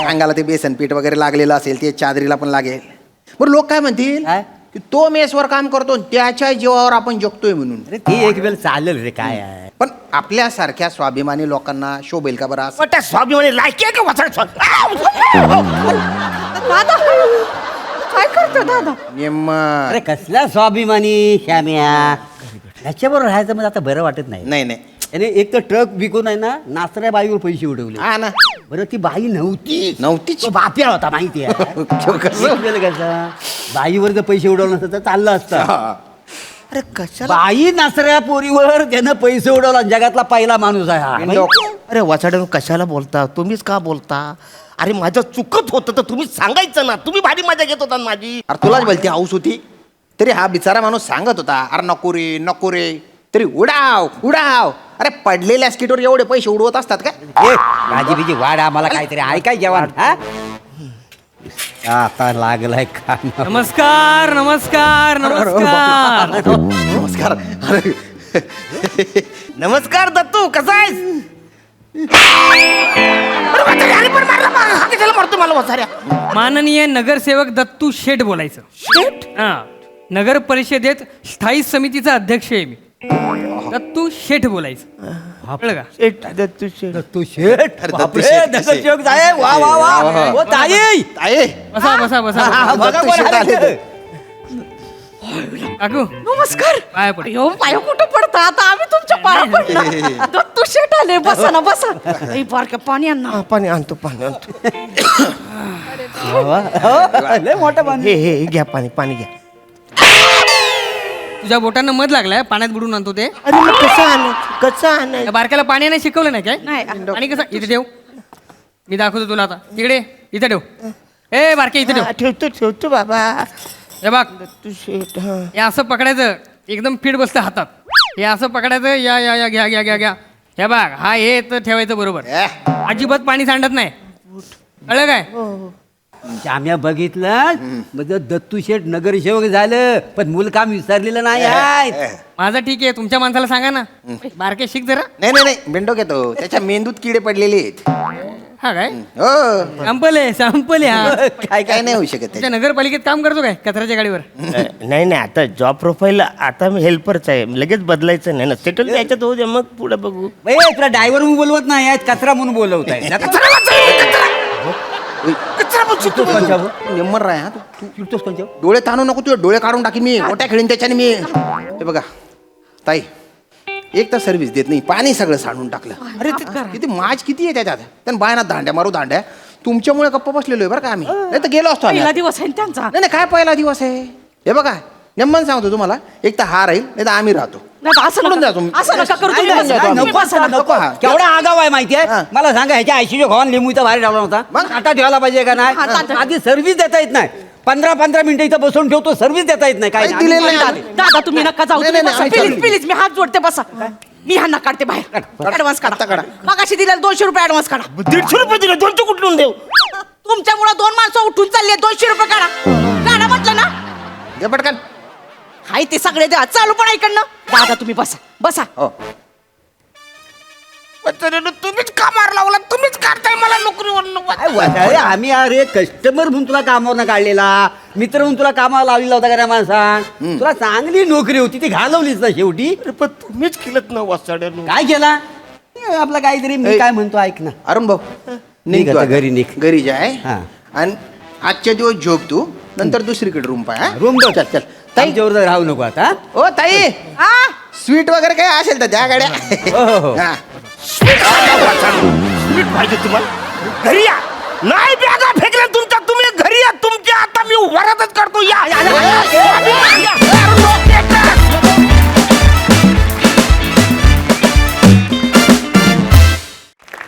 अंगाला ते बेसन पीठ वगैरे लागलेलं असेल, ते चादरीला पण लागेल. बरं लोक काय म्हणतील की तो मेसवर काम करतो, त्याच्या जीवावर आपण जगतोय म्हणून. अरे ते एक वेळ चालेल रे, काय आहे. पण आपल्यासारख्या स्वाभिमानी लोकांना शोभेल का बरं असं? त्या स्वाभिमानी लायकी आहे का वाचाड? दादा काय करतो दादा? अरे कसला स्वाभिमानी श्याम्या, त्याच्याबरोबर राहायचं म्हणजे आता बरं वाटत नाही. नाही नाही, त्याने एक तर ट्रक विकून आहे ना, नाचऱ्या बाईवर पैसे उडवले. हा ना. बरं ती बाई नव्हतीच. तो बाप्या होता माहिती आहे. कसं? बाईवर जर पैसे उडवलं नसतं तर चाललं असतं. अरे कशाला? बाई नाचऱ्या पोरीवर त्यानं पैसे उडवला. जगातला पहिला माणूस आहे हा. अरे वाचाड कशाला बोलता? तुम्हीच का बोलता? अरे माझं चुकत होतं तर तुम्ही सांगायचं ना. तुम्ही भारी मजा घेत होता माझी. अरे तुलाच भलती हाऊस होती, तरी हा बिचारा माणूस सांगत होता अरे नको रे नको रे, तरी उडाव उडाव. अरे पडलेल्या स्किटवर एवढे पैसे उडवत असतात का? भाजी बिजी वाढ, आम्हाला काहीतरी आहे काय जेवण? हा आता लागलाय काम. नमस्कार नमस्कार नमस्कार. नमस्कार. अरे नमस्कार दत्तू, कसा आहेस? अरे वाचाऱ्या, आणि पण मारला बा. हा कशाला मारतो मला वाचाऱ्या? माननीय नगरसेवक दत्तू शेठ बोलायचं. शेठ? हा, नगर परिषदेत स्थायी समितीचा अध्यक्ष आहे मी. दत्तू शेठ बोलायचं. कळलं का? शेठ, दत्तू शेठ. तू शेठ. बापरे, नगरसेवक साहेब, वा वा वा. ओ ताई. ताई. बसा बसा बसा. हा, बघा दत्तू कोण शेठ आले आले. ते. काकू नमस्कार. पाया पड. अयो पाय कुठं पडता आता, आम्ही तुमच्या पाया पडला. दत्तू शेट आले, बसा ना बसा. ए, बारक्या पाणी आण ना. हा, पाणी आणतो, पाणी आणतो. हो, लय मोठं बांध. हे घ्या पाणी, पाणी घ्या. तुझ्या बोटांना मध लागलाय, पाण्यात बुडून आणतो ते. अरे मग कसं आणायचं, कसं आणायचं? त्या बारक्याला पाणी नाही शिकवलं नाही काय? नाही. आणि कसं इथे ठेव, मी दाखवतो तुला आता. तिकडे इथे ठेव. ए बारके इथे ठेव. हा, ठेवतो बाबा. हे बघ, दत्तू शेठ. हा. हे असं पकडायचं, एकदम फिट बसतं हातात. हे असं पकडायचं, या या या घ्या घ्या घ्या घ्या. हे बघ, हा हे तर ठेवायचं बरोबर. अजिबात पाणी सांडत नाही. कळलं काय? आम्ही बघितलं म्हणजे दत्तू शेठ नगरसेवक झालं, पण मूल काम विसरलेलं नाही आहे. माझं ठीक आहे, तुमच्या माणसाला सांगा ना. बारके शिक जरा. नाही नाही नाही, बेंडो घेतो. त्याच्या मेंदूत किडे पडलेले आहेत. हा काय? हो. सॅम्पल आहे, सॅम्पल आहे हा. काय काय नाही होऊ शकत तुमच्या त्याच्यात. नगरपालिकेत काम करतो काय कचऱ्याच्या गाडीवर? नाही नाही, आता जॉब प्रोफाईल आता मी हेल्परच आहे, लगेच बदलायचं नाही ना. सेटल त्याच्यात होऊ दे, मग पुढे बघू. ए, तुला ड्रायव्हर म्हणून बोलवत नाही, कचरा म्हणून बोलवत आहे. नेमर राय हा तू. डोळे ताणू नको, तुझे डोळे काढून टाकी मी. मोठ्या खेळीन त्याच्याने मी. हे बघा ताई, एक तर सर्व्हिस देत नाही, पाणी सगळं सांडून टाकलं. अरे किती माज किती आहे त्याच्यात. त्यांना बायना दांड्या मारू दांड्या. तुमच्यामुळे गप्पा बसलेलो आहे बरं का आम्ही. नाही तर गेलो असतो आम्ही. पहिला दिवस आहे ना त्यांचा. नाही नाही, काय पहिला दिवस आहे. हे बघा नेमन सांगतो तुम्हाला, एक तर हा राहील, नाही तर आम्ही राहतो. नाही, असं सोडून द्या नका तुम्ही. असं नका करू नाही, तुम्ही. नाही, नाही, नको असं, नको. हा. केवढा आगाव आहे माहितीये. हा. मला सांगा, ह्याच्या आयशीच्या घोवान लिंबू इथं बाहेर ठेवला होता. मग? आता ठेवायला पाहिजे का नाही? आधी सर्व्हिस देता येत नाही. 15-15 मिनिटं इथं बसून ठेवतो, सर्व्हिस देता येत नाही. काय काही दिलेलं नाही. दादा दादा, तुम्ही नका जाऊ. नाही, नाही, तुम्ही बसा. नाही, प्लीज चालेल. प्लीज, मी हात जोडते, बसा. मी ह्यांना काढते बाहेर. ऍडव्हान्स आता काढा. काढा. मगाशी दिलेला 200 रुपये ऍडव्हान्स काढा. 150 रुपये दिले, 200 कुठून देऊ? तुमच्यामुळे 2 माणसं उठून चालली, 200 रुपये काढा. काढा म्हटलं ना. दे पटकन. हाय ते सगळे द्या, चालू पण ऐकडनं. दादा तुम्ही बसा बसा. हो. तुम्हीच का मार लावला, तुम्हीच काढताय मला नोकरीवर. काय वाटाळे, आम्ही अरे कस्टमर म्हणून तुला कामावर काढलेला, मित्र म्हणून तुला कामाला लावलेला होता का त्या माणसानं. तुला चांगली नोकरी होती, ती घालवलीच ना शेवटी. पण तुम्हीच केलं ना वाचाड्या. काय केला आपला काहीतरी. मी काय म्हणतो ऐक ना. अरुण भाऊ निघ निघ तू आता, आता. घरी निघ. घरी जाय. हा. आणि आजच्या दिवस झोप तू, नंतर दुसरीकडे रूम पाय. रूम चल चल. ताई ताईच्यावर राहू नको आता. ओ ताई, स्वीट वगैरे काय असेल तर त्या गाड्या. हो, हो. हा. स्वीट पाहिजे तुम्हाला? घरी या. नाही बॅगा फेकल्या तुमच्या, तुम्ही घरी या. तुमच्या आता मी वरातच करतो. या या, या, या, या.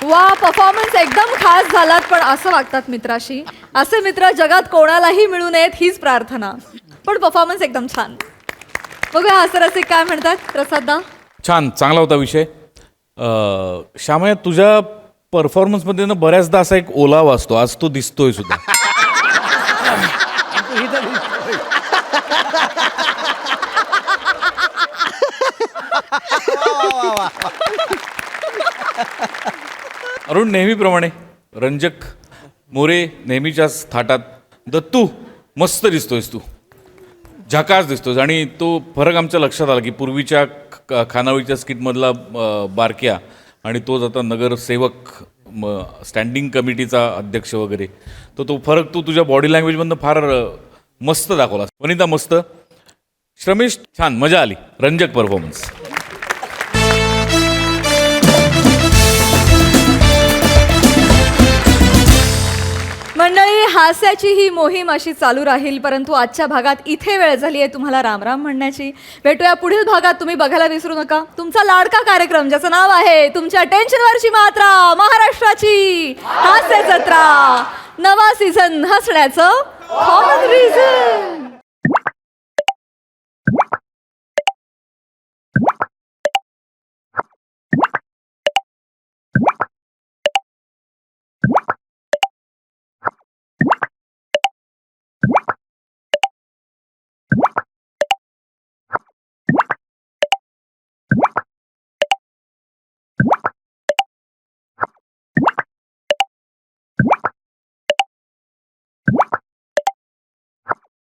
वा, परफॉर्मन्स एकदम खास झालात. पण असं वागतात मित्राशी, असे मित्र जगात कोणालाही मिळू नयेत हीच प्रार्थना. पण परफॉर्मन्स एकदम छान. बघूया हास्यरसिक काय म्हणतात. प्रसाद छान, चांगला होता विषय. श्यामया, तुझ्या परफॉर्मन्समध्ये ना बऱ्याचदा असा एक ओलावा असतो, आज तो दिसतोय सुद्धा. अरुण नेहमीप्रमाणे रंजक, मोरे नेहमीच्याच थाटात. दत्तू मस्त दिसतोयस तू, झकास दिसतोस. आणि तो फरक आमच्या लक्षात आला की पूर्वीच्या खानावळीच्या स्किटमधला बारक्या आणि तोच आता नगरसेवक, स्टँडिंग कमिटीचा अध्यक्ष वगैरे, तो फरक तू तुझ्या बॉडी लँग्वेजमधनं फार मस्त दाखवला. वनिता मस्त, श्रमेश छान, मजा आली. रंजक परफॉर्मन्स. मंडळी, हास्याची ही मोहीम अशी चालू राहील, परंतु आजच्या भागात इथे वेळ झाली आहे तुम्हाला रामराम म्हणण्याची. भेटूया पुढील भागात. तुम्ही बघायला विसरू नका तुमचा लाडका कार्यक्रम, ज्याचं नाव आहे तुमच्या टेन्शनवरची मात्रा, महाराष्ट्राची हास्य जत्रा. नवा सीझन हसण्याचं कॉमन रिझन.